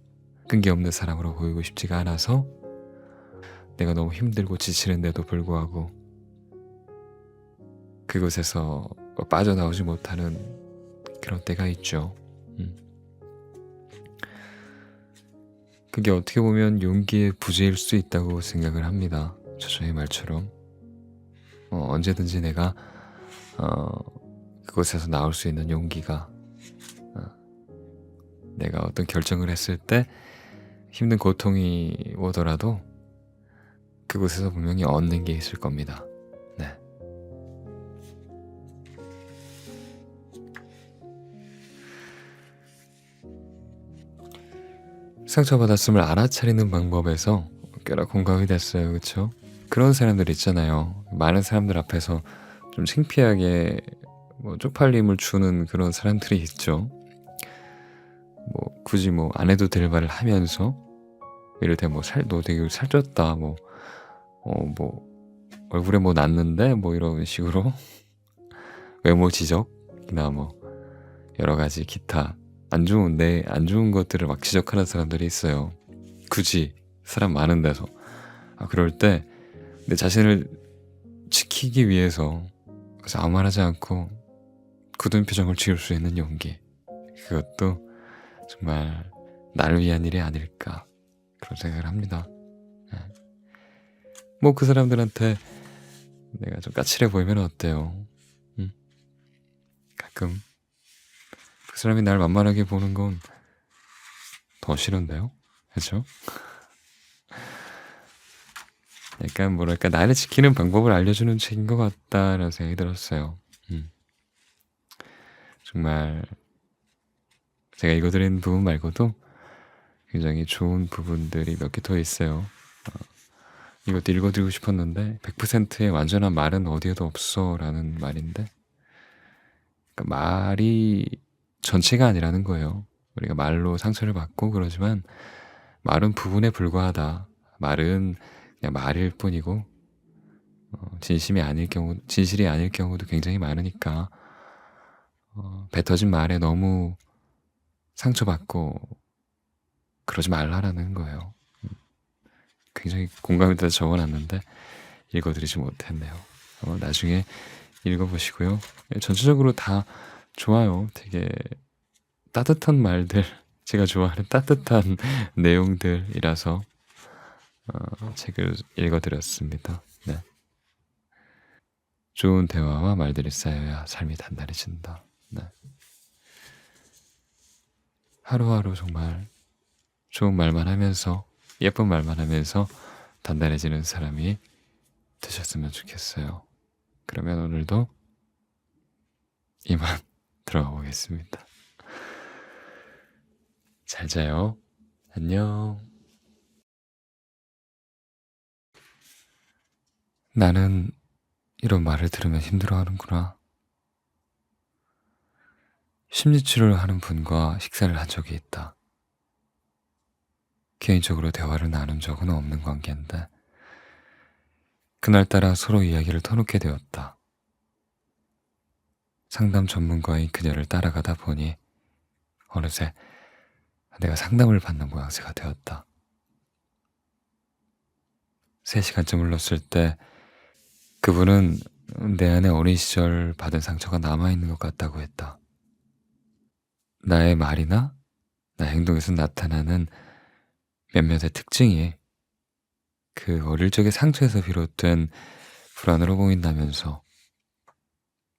Speaker 1: 끈기 없는 사람으로 보이고 싶지가 않아서 내가 너무 힘들고 지치는데도 불구하고 그곳에서 빠져나오지 못하는 그런 때가 있죠. 그게 어떻게 보면 용기의 부재일 수 있다고 생각을 합니다. 저의 말처럼 언제든지 내가 그곳에서 나올 수 있는 용기가, 내가 어떤 결정을 했을 때 힘든 고통이 오더라도 그곳에서 분명히 얻는 게 있을 겁니다. 네. 상처받았음을 알아차리는 방법에서 꽤나 공감이 됐어요. 그쵸? 그런 사람들 있잖아요. 많은 사람들 앞에서 좀 창피하게 쪽팔림을 주는 그런 사람들이 있죠. 굳이 안 해도 될 말을 하면서 이럴 때 너 되게 살쪘다, 얼굴에 났는데 이런 식으로 외모 지적이나 여러 가지 기타 안 좋은 것들을 막 지적하는 사람들이 있어요. 굳이 사람 많은 데서. 그럴 때 내 자신을 지키기 위해서 그래서 아무 말 하지 않고 굳은 표정을 지을 수 있는 용기, 그것도 정말 나를 위한 일이 아닐까 그런 생각을 합니다. 그 사람들한테 내가 좀 까칠해 보이면 어때요? 가끔 그 사람이 날 만만하게 보는 건 더 싫은데요? 그렇죠? 약간 나를 지키는 방법을 알려주는 책인 것 같다라는 생각이 들었어요. 정말 제가 읽어드린 부분 말고도 굉장히 좋은 부분들이 몇 개 더 있어요. 이것도 읽어드리고 싶었는데 100%의 완전한 말은 어디에도 없어 라는 말인데, 그러니까 말이 전체가 아니라는 거예요. 우리가 말로 상처를 받고 그러지만 말은 부분에 불과하다. 말은 그냥 말일 뿐이고 진실이 아닐 경우도 굉장히 많으니까 뱉어진 말에 너무 상처받고 그러지 말라라는 거예요. 굉장히 공감이 돼서 적어놨는데 읽어드리지 못했네요. 나중에 읽어보시고요. 전체적으로 다 좋아요. 되게 따뜻한 말들, 제가 좋아하는 따뜻한 내용들이라서 책을 읽어드렸습니다. 네. 좋은 대화와 말들이 쌓여야 삶이 단단해진다. 네. 하루하루 정말 좋은 말만 하면서, 예쁜 말만 하면서 단단해지는 사람이 되셨으면 좋겠어요. 그러면 오늘도 이만 들어가 보겠습니다. 잘 자요. 안녕. 나는 이런 말을 들으면 힘들어하는구나. 심리치료를 하는 분과 식사를 한 적이 있다. 개인적으로 대화를 나눈 적은 없는 관계인데 그날따라 서로 이야기를 터놓게 되었다. 상담 전문가인 그녀를 따라가다 보니 어느새 내가 상담을 받는 모양새가 되었다. 3시간쯤 흘렀을 때 그분은 내 안에 어린 시절 받은 상처가 남아있는 것 같다고 했다. 나의 말이나 나의 행동에서 나타나는 몇몇의 특징이 그 어릴 적의 상처에서 비롯된 불안으로 보인다면서,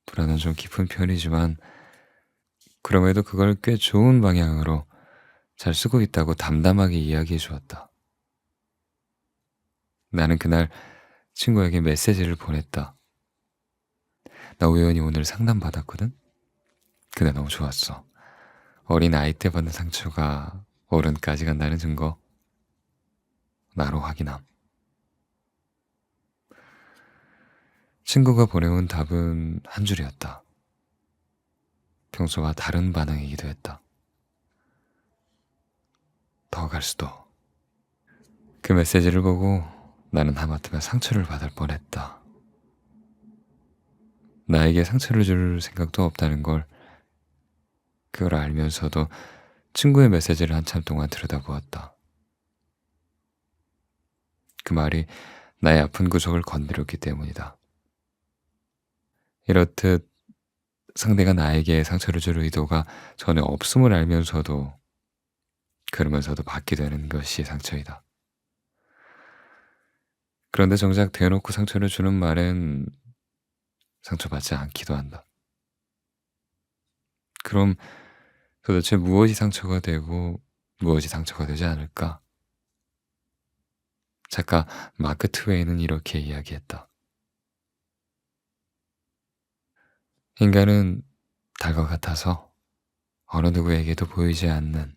Speaker 1: 불안은 좀 깊은 편이지만 그럼에도 그걸 꽤 좋은 방향으로 잘 쓰고 있다고 담담하게 이야기해 주었다. 나는 그날 친구에게 메시지를 보냈다. 나 우연히 오늘 상담받았거든? 근데 너무 좋았어. 어린 아이 때 받는 상처가 어른까지 간다는 증거, 나로 확인함. 친구가 보내온 답은 한 줄이었다. 평소와 다른 반응이기도 했다. 더 갈 수도. 그 메시지를 보고 나는 하마터면 상처를 받을 뻔했다. 나에게 상처를 줄 생각도 없다는 걸, 그걸 알면서도 친구의 메시지를 한참 동안 들여다보았다. 그 말이 나의 아픈 구석을 건드렸기 때문이다. 이렇듯 상대가 나에게 상처를 줄 의도가 전혀 없음을 알면서도, 그러면서도 받게 되는 것이 상처이다. 그런데 정작 대놓고 상처를 주는 말엔 상처받지 않기도 한다. 그럼 도대체 무엇이 상처가 되고 무엇이 상처가 되지 않을까? 작가 마크 트웨이는 이렇게 이야기했다. 인간은 달과 같아서 어느 누구에게도 보이지 않는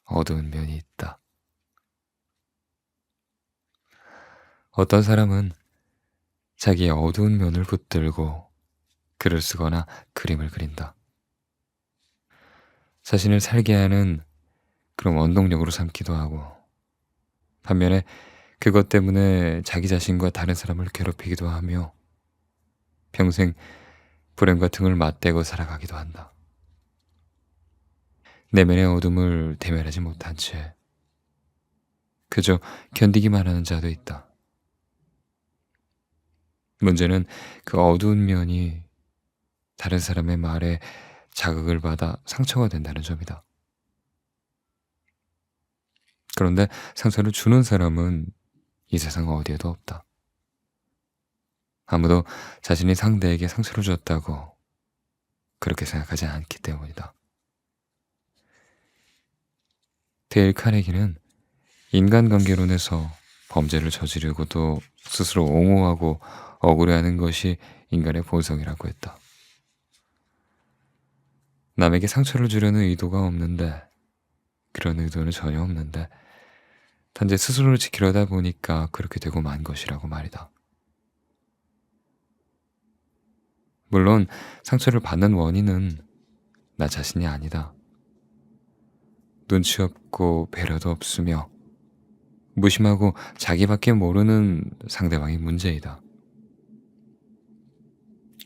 Speaker 1: 어두운 면이 있다. 어떤 사람은 자기의 어두운 면을 붙들고 글을 쓰거나 그림을 그린다. 자신을 살게 하는 그런 원동력으로 삼기도 하고, 반면에 그것 때문에 자기 자신과 다른 사람을 괴롭히기도 하며 평생 불행과 등을 맞대고 살아가기도 한다. 내면의 어둠을 대면하지 못한 채 그저 견디기만 하는 자도 있다. 문제는 그 어두운 면이 다른 사람의 말에 자극을 받아 상처가 된다는 점이다. 그런데 상처를 주는 사람은 이 세상 어디에도 없다. 아무도 자신이 상대에게 상처를 줬다고 그렇게 생각하지 않기 때문이다. 데일 카네기는 인간관계론에서 범죄를 저지르고도 스스로 옹호하고 억울해하는 것이 인간의 본성이라고 했다. 남에게 상처를 주려는 의도가 없는데, 그런 의도는 전혀 없는데 단지 스스로를 지키려다 보니까 그렇게 되고 만 것이라고 말이다. 물론 상처를 받는 원인은 나 자신이 아니다. 눈치 없고 배려도 없으며 무심하고 자기밖에 모르는 상대방이 문제이다.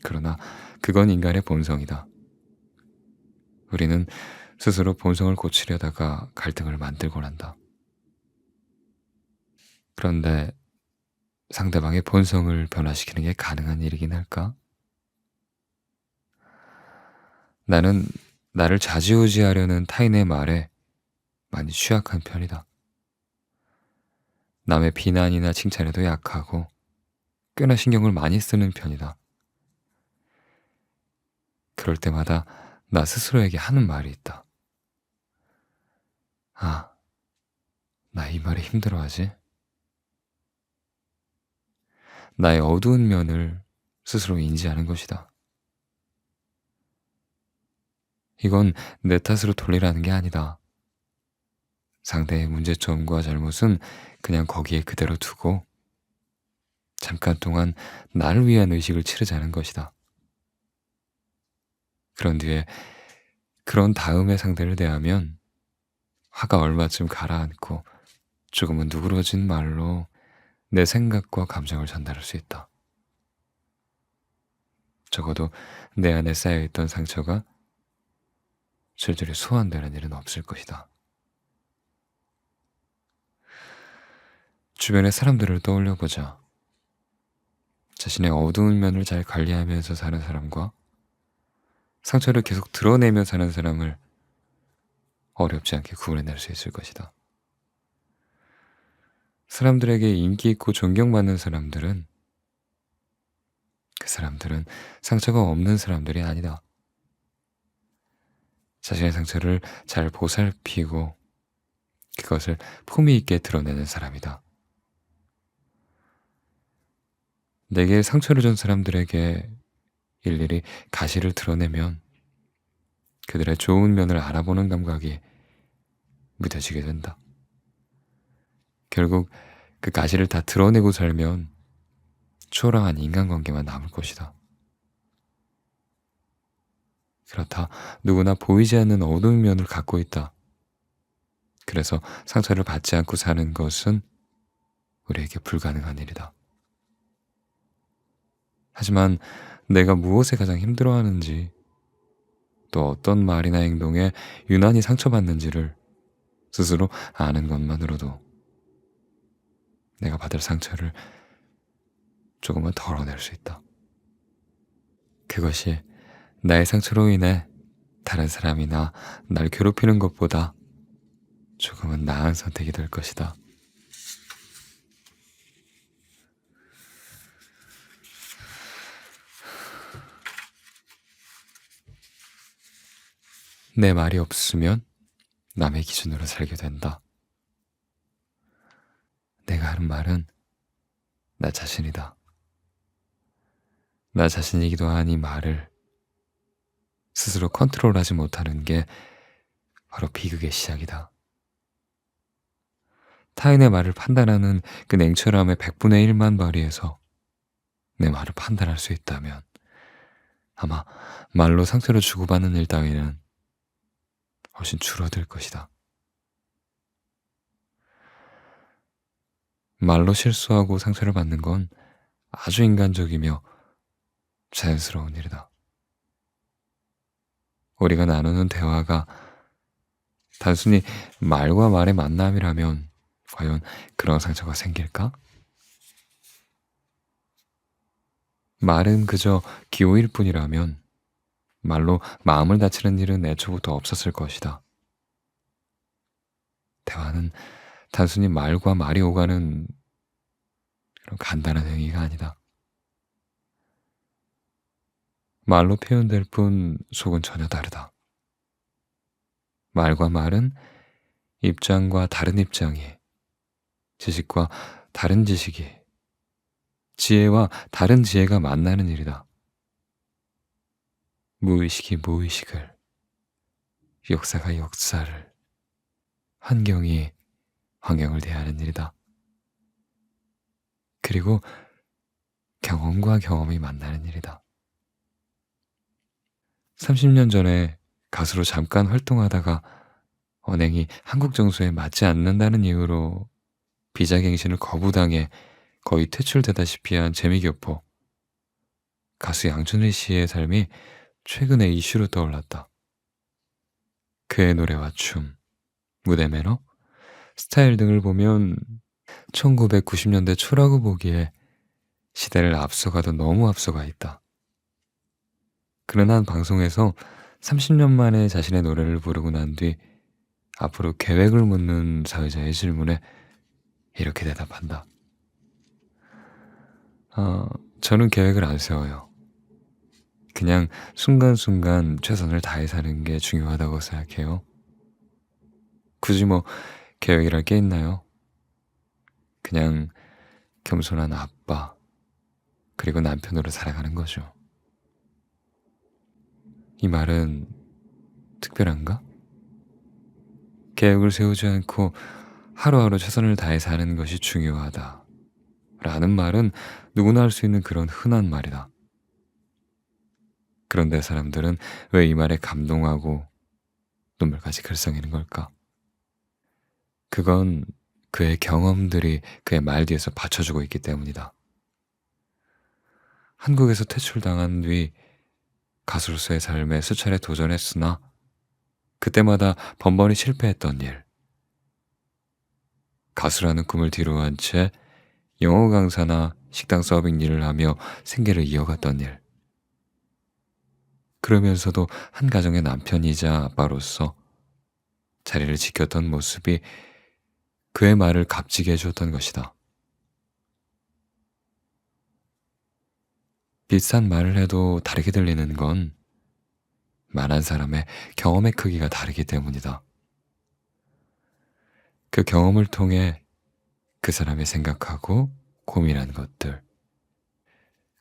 Speaker 1: 그러나 그건 인간의 본성이다. 우리는 스스로 본성을 고치려다가 갈등을 만들곤 한다. 그런데 상대방의 본성을 변화시키는 게 가능한 일이긴 할까? 나는 나를 좌지우지하려는 타인의 말에 많이 취약한 편이다. 남의 비난이나 칭찬에도 약하고 꽤나 신경을 많이 쓰는 편이다. 그럴 때마다 나 스스로에게 하는 말이 있다. 아, 나 이 말에 힘들어하지? 나의 어두운 면을 스스로 인지하는 것이다. 이건 내 탓으로 돌리라는 게 아니다. 상대의 문제점과 잘못은 그냥 거기에 그대로 두고 잠깐 동안 나를 위한 의식을 치르자는 것이다. 그런 뒤에, 그런 다음에 상대를 대하면 화가 얼마쯤 가라앉고 조금은 누그러진 말로 내 생각과 감정을 전달할 수 있다. 적어도 내 안에 쌓여있던 상처가 줄줄이 소환되는 일은 없을 것이다. 주변의 사람들을 떠올려보자. 자신의 어두운 면을 잘 관리하면서 사는 사람과 상처를 계속 드러내며 사는 사람을 어렵지 않게 구분해낼 수 있을 것이다. 사람들에게 인기 있고 존경받는 사람들은 그 사람들은 상처가 없는 사람들이 아니다. 자신의 상처를 잘 보살피고 그것을 품위 있게 드러내는 사람이다. 내게 상처를 준 사람들에게 일일이 가시를 드러내면 그들의 좋은 면을 알아보는 감각이 무뎌지게 된다. 결국 그 가시를 다 드러내고 살면 초라한 인간관계만 남을 것이다. 그렇다. 누구나 보이지 않는 어두운 면을 갖고 있다. 그래서 상처를 받지 않고 사는 것은 우리에게 불가능한 일이다. 하지만 내가 무엇에 가장 힘들어하는지, 또 어떤 말이나 행동에 유난히 상처받는지를 스스로 아는 것만으로도 내가 받을 상처를 조금은 덜어낼 수 있다. 그것이 나의 상처로 인해 다른 사람이나 날 괴롭히는 것보다 조금은 나은 선택이 될 것이다. 내 말이 없으면 남의 기준으로 살게 된다. 내가 하는 말은 나 자신이다. 나 자신이기도 한 이 말을 스스로 컨트롤하지 못하는 게 바로 비극의 시작이다. 타인의 말을 판단하는 그 냉철함의 100분의 1만 발휘해서 내 말을 판단할 수 있다면 아마 말로 상처를 주고받는 일 따위는 훨씬 줄어들 것이다. 말로 실수하고 상처를 받는 건 아주 인간적이며 자연스러운 일이다. 우리가 나누는 대화가 단순히 말과 말의 만남이라면 과연 그런 상처가 생길까? 말은 그저 기호일 뿐이라면 말로 마음을 다치는 일은 애초부터 없었을 것이다. 대화는 단순히 말과 말이 오가는 그런 간단한 행위가 아니다. 말로 표현될 뿐 속은 전혀 다르다. 말과 말은 입장과 다른 입장이, 지식과 다른 지식이, 지혜와 다른 지혜가 만나는 일이다. 무의식이 무의식을, 역사가 역사를, 환경이 환경을 대하는 일이다. 그리고 경험과 경험이 만나는 일이다. 30년 전에 가수로 잠깐 활동하다가 언행이 한국 정서에 맞지 않는다는 이유로 비자갱신을 거부당해 거의 퇴출되다시피 한 재미교포 가수 양준일 씨의 삶이 최근에 이슈로 떠올랐다. 그의 노래와 춤, 무대 매너, 스타일 등을 보면 1990년대 초라고 보기에 시대를 앞서가도 너무 앞서가 있다. 그는 한 방송에서 30년 만에 자신의 노래를 부르고 난 뒤 앞으로 계획을 묻는 사회자의 질문에 이렇게 대답한다. 저는 계획을 안 세워요. 그냥 순간순간 최선을 다해 사는 게 중요하다고 생각해요. 굳이 뭐 계획이랄 게 있나요? 그냥 겸손한 아빠, 그리고 남편으로 살아가는 거죠. 이 말은 특별한가? 계획을 세우지 않고 하루하루 최선을 다해 사는 것이 중요하다. 라는 말은 누구나 할 수 있는 그런 흔한 말이다. 그런데 사람들은 왜 이 말에 감동하고 눈물까지 글썽이는 걸까? 그건 그의 경험들이 그의 말 뒤에서 받쳐주고 있기 때문이다. 한국에서 퇴출당한 뒤 가수로서의 삶에 수차례 도전했으나 그때마다 번번이 실패했던 일, 가수라는 꿈을 뒤로한 채 영어 강사나 식당 서빙 일을 하며 생계를 이어갔던 일, 그러면서도 한 가정의 남편이자 아빠로서 자리를 지켰던 모습이 그의 말을 값지게 해주었던 것이다. 비슷한 말을 해도 다르게 들리는 건 말한 사람의 경험의 크기가 다르기 때문이다. 그 경험을 통해 그 사람이 생각하고 고민한 것들,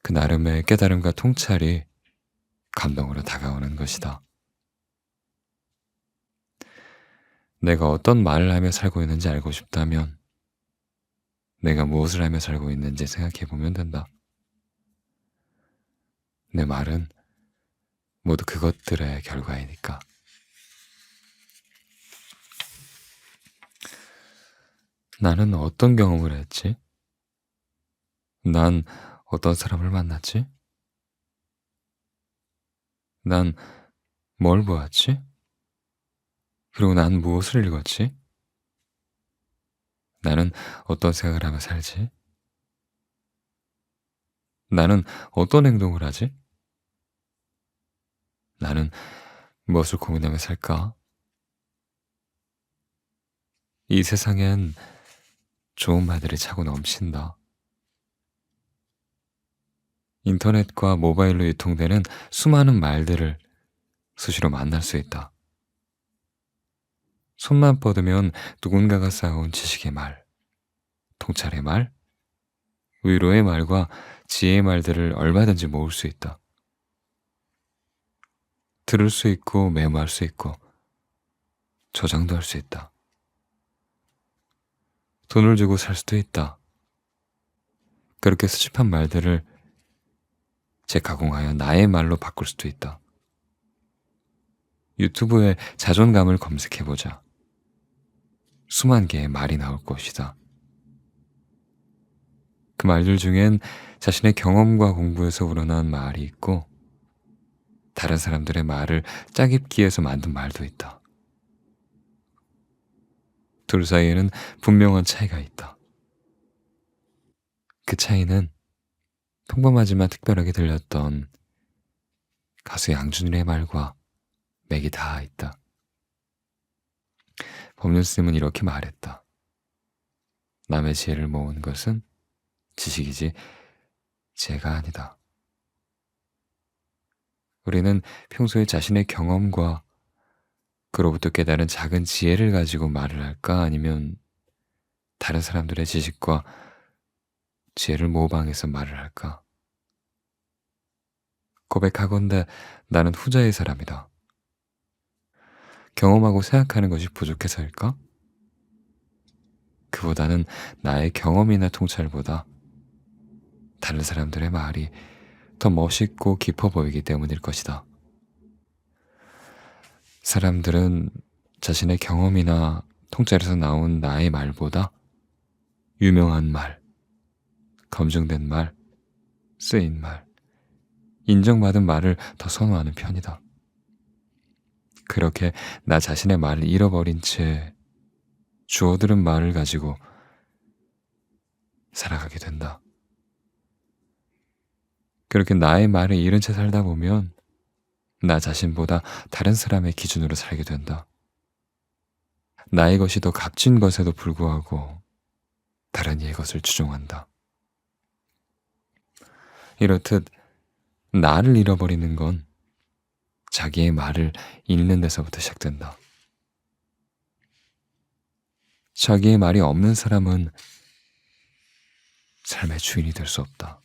Speaker 1: 그 나름의 깨달음과 통찰이 감동으로 다가오는 것이다. 내가 어떤 말을 하며 살고 있는지 알고 싶다면 내가 무엇을 하며 살고 있는지 생각해 보면 된다. 내 말은 모두 그것들의 결과이니까. 나는 어떤 경험을 했지? 난 어떤 사람을 만났지? 난 뭘 보았지? 그리고 난 무엇을 읽었지? 나는 어떤 생각을 하며 살지? 나는 어떤 행동을 하지? 나는 무엇을 고민하며 살까? 이 세상엔 좋은 말들이 차고 넘친다. 인터넷과 모바일로 유통되는 수많은 말들을 수시로 만날 수 있다. 손만 뻗으면 누군가가 쌓아온 지식의 말, 통찰의 말, 위로의 말과 지혜의 말들을 얼마든지 모을 수 있다. 들을 수 있고 메모할 수 있고 저장도 할 수 있다. 돈을 주고 살 수도 있다. 그렇게 수집한 말들을 재가공하여 나의 말로 바꿀 수도 있다. 유튜브에 자존감을 검색해보자. 수만 개의 말이 나올 것이다. 그 말들 중엔 자신의 경험과 공부에서 우러난 말이 있고 다른 사람들의 말을 짜깁기 위해서 만든 말도 있다. 둘 사이에는 분명한 차이가 있다. 그 차이는 평범하지만 특별하게 들렸던 가수 양준일의 말과 맥이 다 있다. 법륜스님은 이렇게 말했다. 남의 지혜를 모은 것은 지식이지 지혜가 아니다. 우리는 평소에 자신의 경험과 그로부터 깨달은 작은 지혜를 가지고 말을 할까? 아니면 다른 사람들의 지식과 지혜를 모방해서 말을 할까? 고백하건대 나는 후자의 사람이다. 경험하고 생각하는 것이 부족해서일까? 그보다는 나의 경험이나 통찰보다 다른 사람들의 말이 더 멋있고 깊어 보이기 때문일 것이다. 사람들은 자신의 경험이나 통찰에서 나온 나의 말보다 유명한 말, 검증된 말, 쓰인 말, 인정받은 말을 더 선호하는 편이다. 그렇게 나 자신의 말을 잃어버린 채 주워들은 말을 가지고 살아가게 된다. 그렇게 나의 말을 잃은 채 살다 보면 나 자신보다 다른 사람의 기준으로 살게 된다. 나의 것이 더 값진 것에도 불구하고 다른 이의 것을 추종한다. 이렇듯 나를 잃어버리는 건 자기의 말을 잃는 데서부터 시작된다. 자기의 말이 없는 사람은 삶의 주인이 될 수 없다.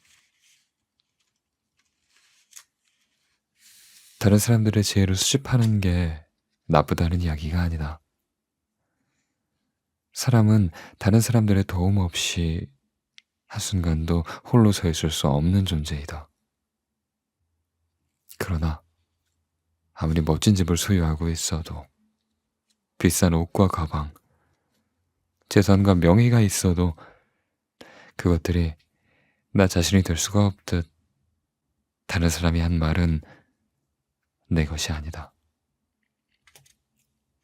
Speaker 1: 다른 사람들의 지혜를 수집하는 게 나쁘다는 이야기가 아니다. 사람은 다른 사람들의 도움 없이 한순간도 홀로 서 있을 수 없는 존재이다. 그러나 아무리 멋진 집을 소유하고 있어도 비싼 옷과 가방, 재산과 명예가 있어도 그것들이 나 자신이 될 수가 없듯 다른 사람이 한 말은 내 것이 아니다.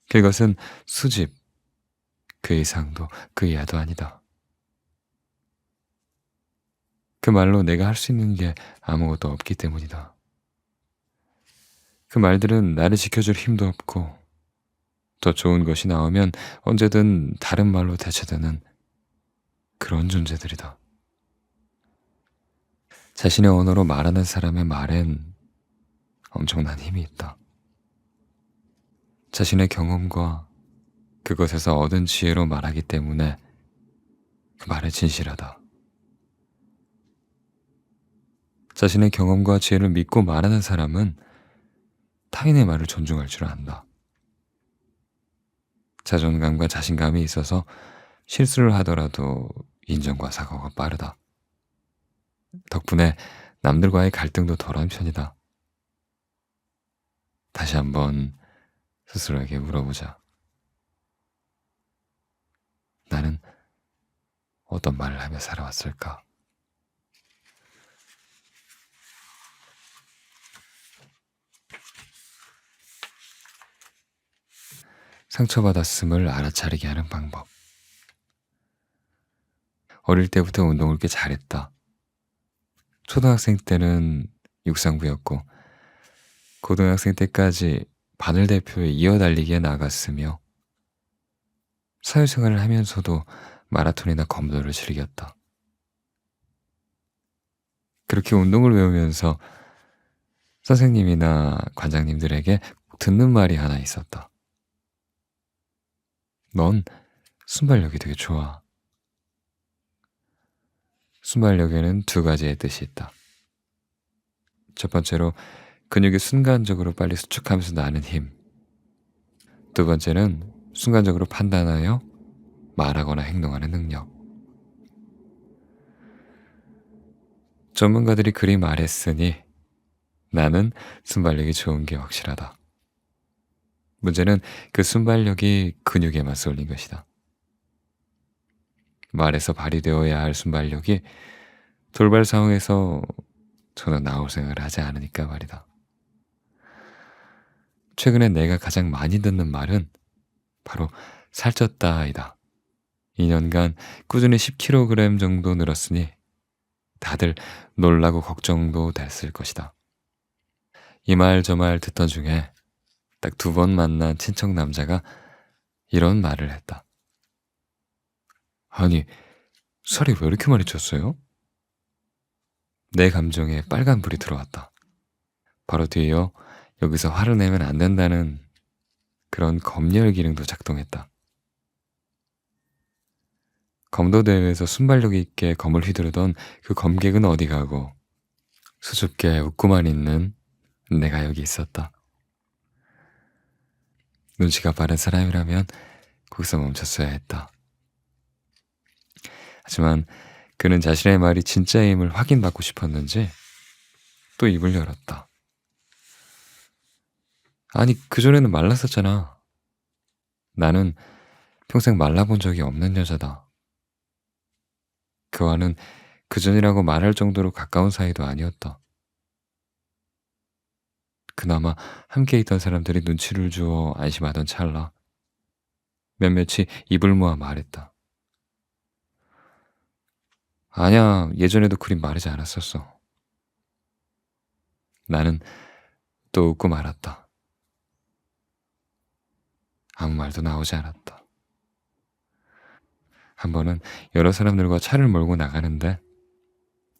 Speaker 1: 그것은 수집, 그 이상도 그 이하도 아니다. 그 말로 내가 할 수 있는 게 아무것도 없기 때문이다. 그 말들은 나를 지켜줄 힘도 없고 더 좋은 것이 나오면 언제든 다른 말로 대체되는 그런 존재들이다. 자신의 언어로 말하는 사람의 말엔 엄청난 힘이 있다. 자신의 경험과 그것에서 얻은 지혜로 말하기 때문에 그 말에 진실하다. 자신의 경험과 지혜를 믿고 말하는 사람은 타인의 말을 존중할 줄 안다. 자존감과 자신감이 있어서 실수를 하더라도 인정과 사과가 빠르다. 덕분에 남들과의 갈등도 덜한 편이다. 다시 한번 스스로에게 물어보자. 나는 어떤 말을 하며 살아왔을까? 상처받았음을 알아차리게 하는 방법. 어릴 때부터 운동을 꽤 잘했다. 초등학생 때는 육상부였고 고등학생 때까지 바늘 대표에 이어 달리기에 나갔으며 사회생활을 하면서도 마라톤이나 검도를 즐겼다. 그렇게 운동을 배우면서 선생님이나 관장님들에게 듣는 말이 하나 있었다. 넌 순발력이 되게 좋아. 순발력에는 두 가지의 뜻이 있다. 첫 번째로 근육이 순간적으로 빨리 수축하면서 나는 힘. 두 번째는 순간적으로 판단하여 말하거나 행동하는 능력. 전문가들이 그리 말했으니 나는 순발력이 좋은 게 확실하다. 문제는 그 순발력이 근육에만 쏠린 것이다. 말에서 발휘되어야 할 순발력이 돌발 상황에서 전혀 나올 생각을 하지 않으니까 말이다. 최근에 내가 가장 많이 듣는 말은 바로 살쪘다이다. 2년간 꾸준히 10kg 정도 늘었으니 다들 놀라고 걱정도 됐을 것이다. 이 말 저 말 듣던 중에 딱 2번 만난 친척 남자가 이런 말을 했다. 아니, 살이 왜 이렇게 많이 쪘어요? 내 감정에 빨간불이 들어왔다. 바로 뒤이어 여기서 화를 내면 안 된다는 그런 검열 기능도 작동했다. 검도 대회에서 순발력 있게 검을 휘두르던 그 검객은 어디 가고 수줍게 웃고만 있는 내가 여기 있었다. 눈치가 빠른 사람이라면 거기서 멈췄어야 했다. 하지만 그는 자신의 말이 진짜임을 확인받고 싶었는지 또 입을 열었다. 아니, 그전에는 말랐었잖아. 나는 평생 말라본 적이 없는 여자다. 그와는 그전이라고 말할 정도로 가까운 사이도 아니었다. 그나마 함께 있던 사람들이 눈치를 주어 안심하던 찰나 몇몇이 입을 모아 말했다. 아냐, 예전에도 그리 마르지 않았었어. 나는 또 웃고 말았다. 아무 말도 나오지 않았다. 한 번은 여러 사람들과 차를 몰고 나가는데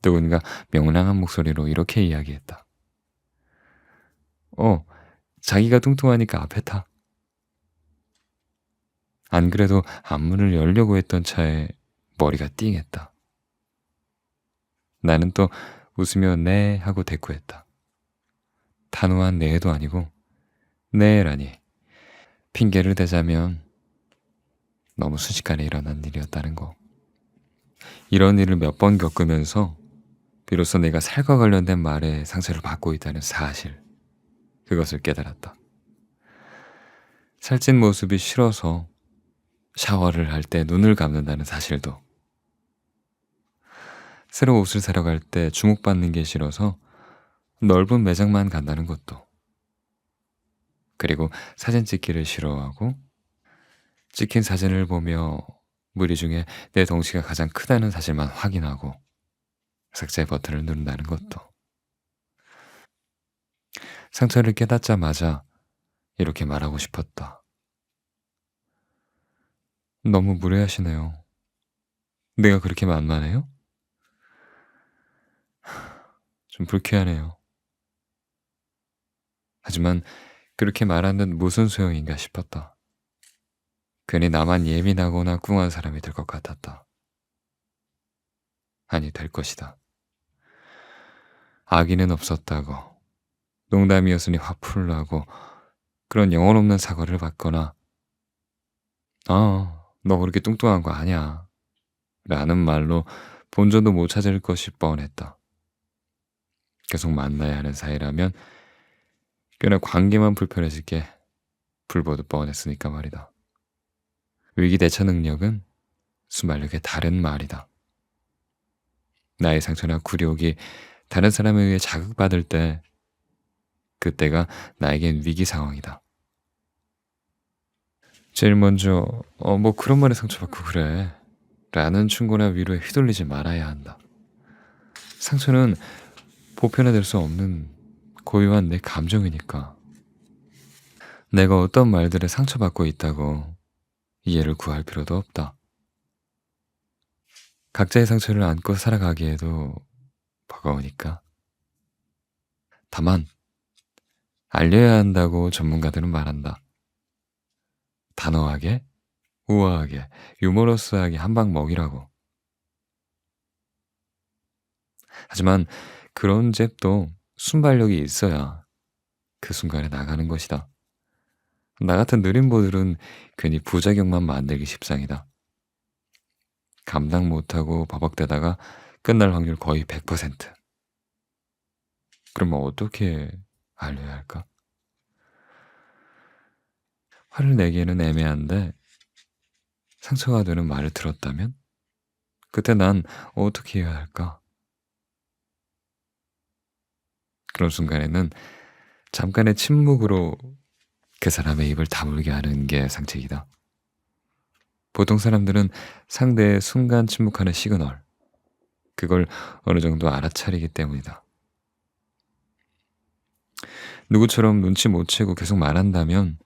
Speaker 1: 누군가 명랑한 목소리로 이렇게 이야기했다. 자기가 뚱뚱하니까 앞에 타. 안 그래도 앞문을 열려고 했던 차에 머리가 띵했다. 나는 또 웃으며 네 하고 대꾸했다. 단호한 네도 아니고 네라니. 핑계를 대자면 너무 순식간에 일어난 일이었다는 거. 이런 일을 몇 번 겪으면서 비로소 내가 살과 관련된 말에 상처를 받고 있다는 사실, 그것을 깨달았다. 살찐 모습이 싫어서 샤워를 할 때 눈을 감는다는 사실도, 새로 옷을 사러 갈 때 주목받는 게 싫어서 넓은 매장만 간다는 것도, 그리고 사진 찍기를 싫어하고 찍힌 사진을 보며 무리 중에 내 덩치가 가장 크다는 사실만 확인하고 삭제 버튼을 누른다는 것도, 상처를 깨닫자마자 이렇게 말하고 싶었다. 너무 무례하시네요. 내가 그렇게 만만해요? 좀 불쾌하네요. 하지만 그렇게 말하는 무슨 소용인가 싶었다. 괜히 나만 예민하거나 꿍한 사람이 될 것 같았다. 아니, 될 것이다. 악의는 없었다고, 농담이었으니 화풀을 나고 그런 영혼 없는 사과를 받거나 너 그렇게 뚱뚱한 거 아니야 라는 말로 본전도 못 찾을 것이 뻔했다. 계속 만나야 하는 사이라면 꽤나 관계만 불편해질 게 불보듯 뻔했으니까 말이다. 위기 대처 능력은 순발력의 다른 말이다. 나의 상처나 굴욕이 다른 사람에 의해 자극받을 때, 그때가 나에겐 위기 상황이다. 제일 먼저 뭐 그런 말에 상처받고 그래 라는 충고나 위로에 휘둘리지 말아야 한다. 상처는 보편화될 수 없는 고유한 내 감정이니까. 내가 어떤 말들에 상처받고 있다고 이해를 구할 필요도 없다. 각자의 상처를 안고 살아가기에도 버거우니까. 다만 알려야 한다고 전문가들은 말한다. 단호하게, 우아하게, 유머러스하게 한 방 먹이라고. 하지만 그런 잽도 순발력이 있어야 그 순간에 나가는 것이다. 나 같은 느림보들은 괜히 부작용만 만들기 십상이다. 감당 못하고 버벅대다가 끝날 확률 거의 100%. 그러면 어떻게 알려야 할까? 화를 내기에는 애매한데 상처가 되는 말을 들었다면 그때 난 어떻게 해야 할까? 그런 순간에는 잠깐의 침묵으로 그 사람의 입을 다물게 하는 게 상책이다. 보통 사람들은 상대의 순간 침묵하는 시그널, 그걸 어느 정도 알아차리기 때문이다. 누구처럼 눈치 못 채고 계속 말한다면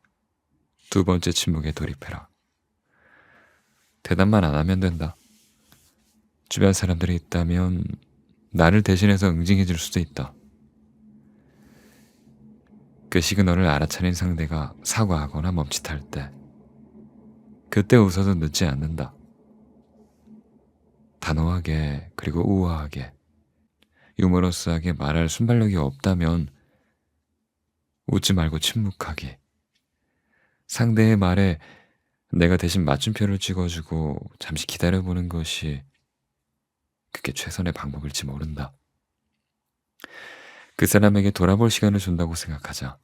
Speaker 1: 두 번째 침묵에 돌입해라. 대답만 안 하면 된다. 주변 사람들이 있다면 나를 대신해서 응징해 줄 수도 있다. 그 시그널을 알아차린 상대가 사과하거나 멈칫할 때, 그때 웃어도 늦지 않는다. 단호하게, 그리고 우아하게, 유머러스하게 말할 순발력이 없다면 웃지 말고 침묵하기. 상대의 말에 내가 대신 맞춤표를 찍어주고 잠시 기다려보는 것이 그게 최선의 방법일지 모른다. 그 사람에게 돌아볼 시간을 준다고 생각하자.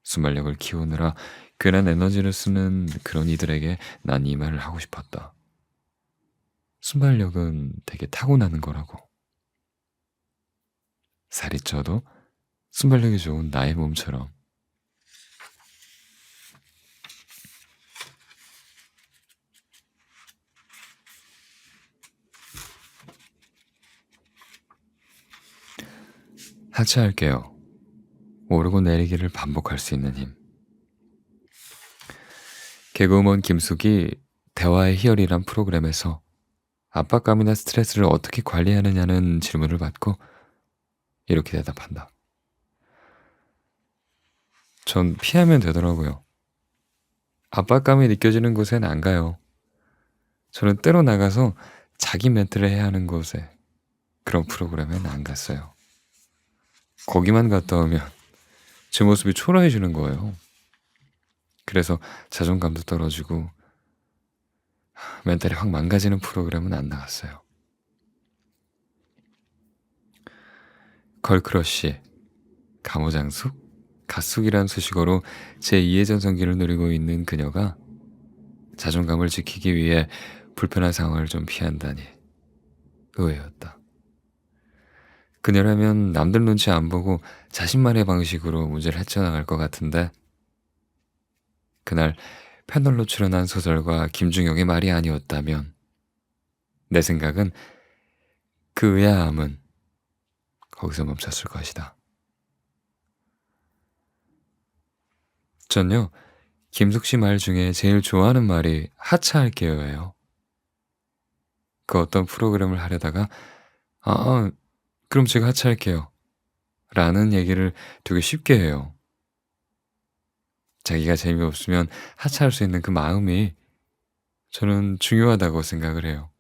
Speaker 1: 순발력을 키우느라 괜한 에너지를 쓰는 그런 이들에게 난 이 말을 하고 싶었다. 순발력은 되게 타고나는 거라고. 살이 쪄도 순발력이 좋은 나의 몸처럼. 하차할게요. 오르고 내리기를 반복할 수 있는 힘. 개그우먼 김숙이 대화의 희열이란 프로그램에서 압박감이나 스트레스를 어떻게 관리하느냐는 질문을 받고 이렇게 대답한다. 전 피하면 되더라고요. 압박감이 느껴지는 곳엔 안 가요. 저는 때로 나가서 자기 멘트를 해야 하는 곳에, 그런 프로그램엔 안 갔어요. 거기만 갔다 오면 제 모습이 초라해지는 거예요. 그래서 자존감도 떨어지고 멘탈이 확 망가지는 프로그램은 안 나갔어요. 걸크러쉬, 가모장숙, 갓숙이란 수식어로 제2의 전성기를 누리고 있는 그녀가 자존감을 지키기 위해 불편한 상황을 좀 피한다니 의외였다. 그녀라면 남들 눈치 안 보고 자신만의 방식으로 문제를 헤쳐나갈 것 같은데 그날 패널로 출연한 소설가 김중영의 말이 아니었다면 내 생각은 그 의아함은 거기서 멈췄을 것이다. 전요, 김숙 씨 말 중에 제일 좋아하는 말이 하차할게요예요. 그 어떤 프로그램을 하려다가 그럼 제가 하차할게요 라는 얘기를 되게 쉽게 해요. 자기가 재미없으면 하차할 수 있는 그 마음이 저는 중요하다고 생각을 해요.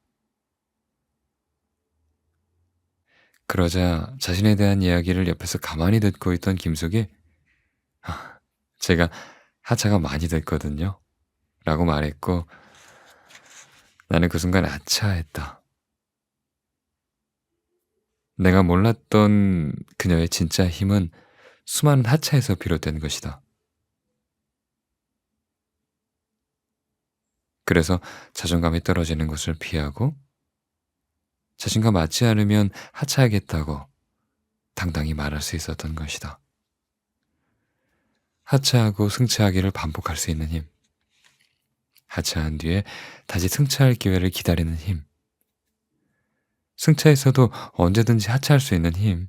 Speaker 1: 그러자 자신에 대한 이야기를 옆에서 가만히 듣고 있던 김숙이 제가 하차가 많이 됐거든요 라고 말했고 나는 그 순간 아차했다. 내가 몰랐던 그녀의 진짜 힘은 수많은 하차에서 비롯된 것이다. 그래서 자존감이 떨어지는 것을 피하고 자신과 맞지 않으면 하차하겠다고 당당히 말할 수 있었던 것이다. 하차하고 승차하기를 반복할 수 있는 힘. 하차한 뒤에 다시 승차할 기회를 기다리는 힘. 승차에서도 언제든지 하차할 수 있는 힘.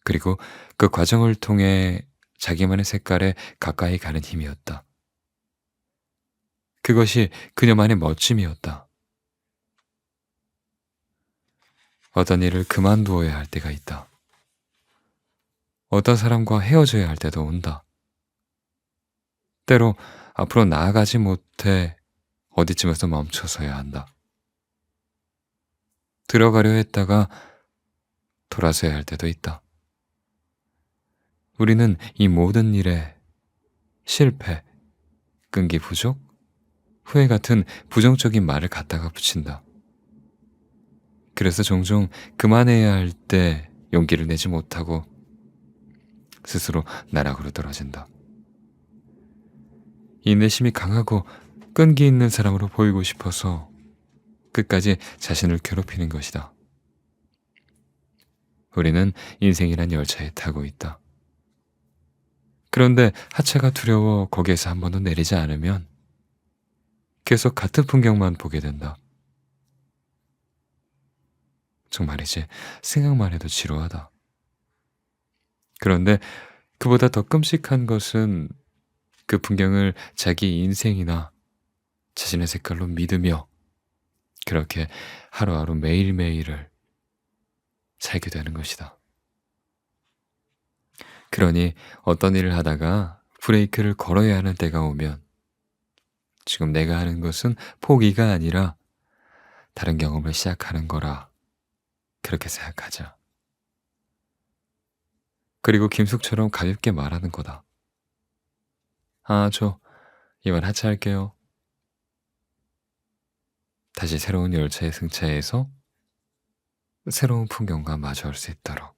Speaker 1: 그리고 그 과정을 통해 자기만의 색깔에 가까이 가는 힘이었다. 그것이 그녀만의 멋짐이었다. 어떤 일을 그만두어야 할 때가 있다. 어떤 사람과 헤어져야 할 때도 온다. 때로 앞으로 나아가지 못해 어디쯤에서 멈춰서야 한다. 들어가려 했다가 돌아서야 할 때도 있다. 우리는 이 모든 일에 실패, 끈기 부족, 후회 같은 부정적인 말을 갖다가 붙인다. 그래서 종종 그만해야 할 때 용기를 내지 못하고 스스로 나락으로 떨어진다. 인내심이 강하고 끈기 있는 사람으로 보이고 싶어서 끝까지 자신을 괴롭히는 것이다. 우리는 인생이란 열차에 타고 있다. 그런데 하차가 두려워 거기에서 한 번도 내리지 않으면 계속 같은 풍경만 보게 된다. 정말이지 생각만 해도 지루하다. 그런데 그보다 더 끔찍한 것은 그 풍경을 자기 인생이나 자신의 색깔로 믿으며 그렇게 하루하루 매일매일을 살게 되는 것이다. 그러니 어떤 일을 하다가 브레이크를 걸어야 하는 때가 오면 지금 내가 하는 것은 포기가 아니라 다른 경험을 시작하는 거라 그렇게 생각하자. 그리고 김숙처럼 가볍게 말하는 거다. 저 이만 하차할게요. 다시 새로운 열차의 승차해서 새로운 풍경과 마주할 수 있도록.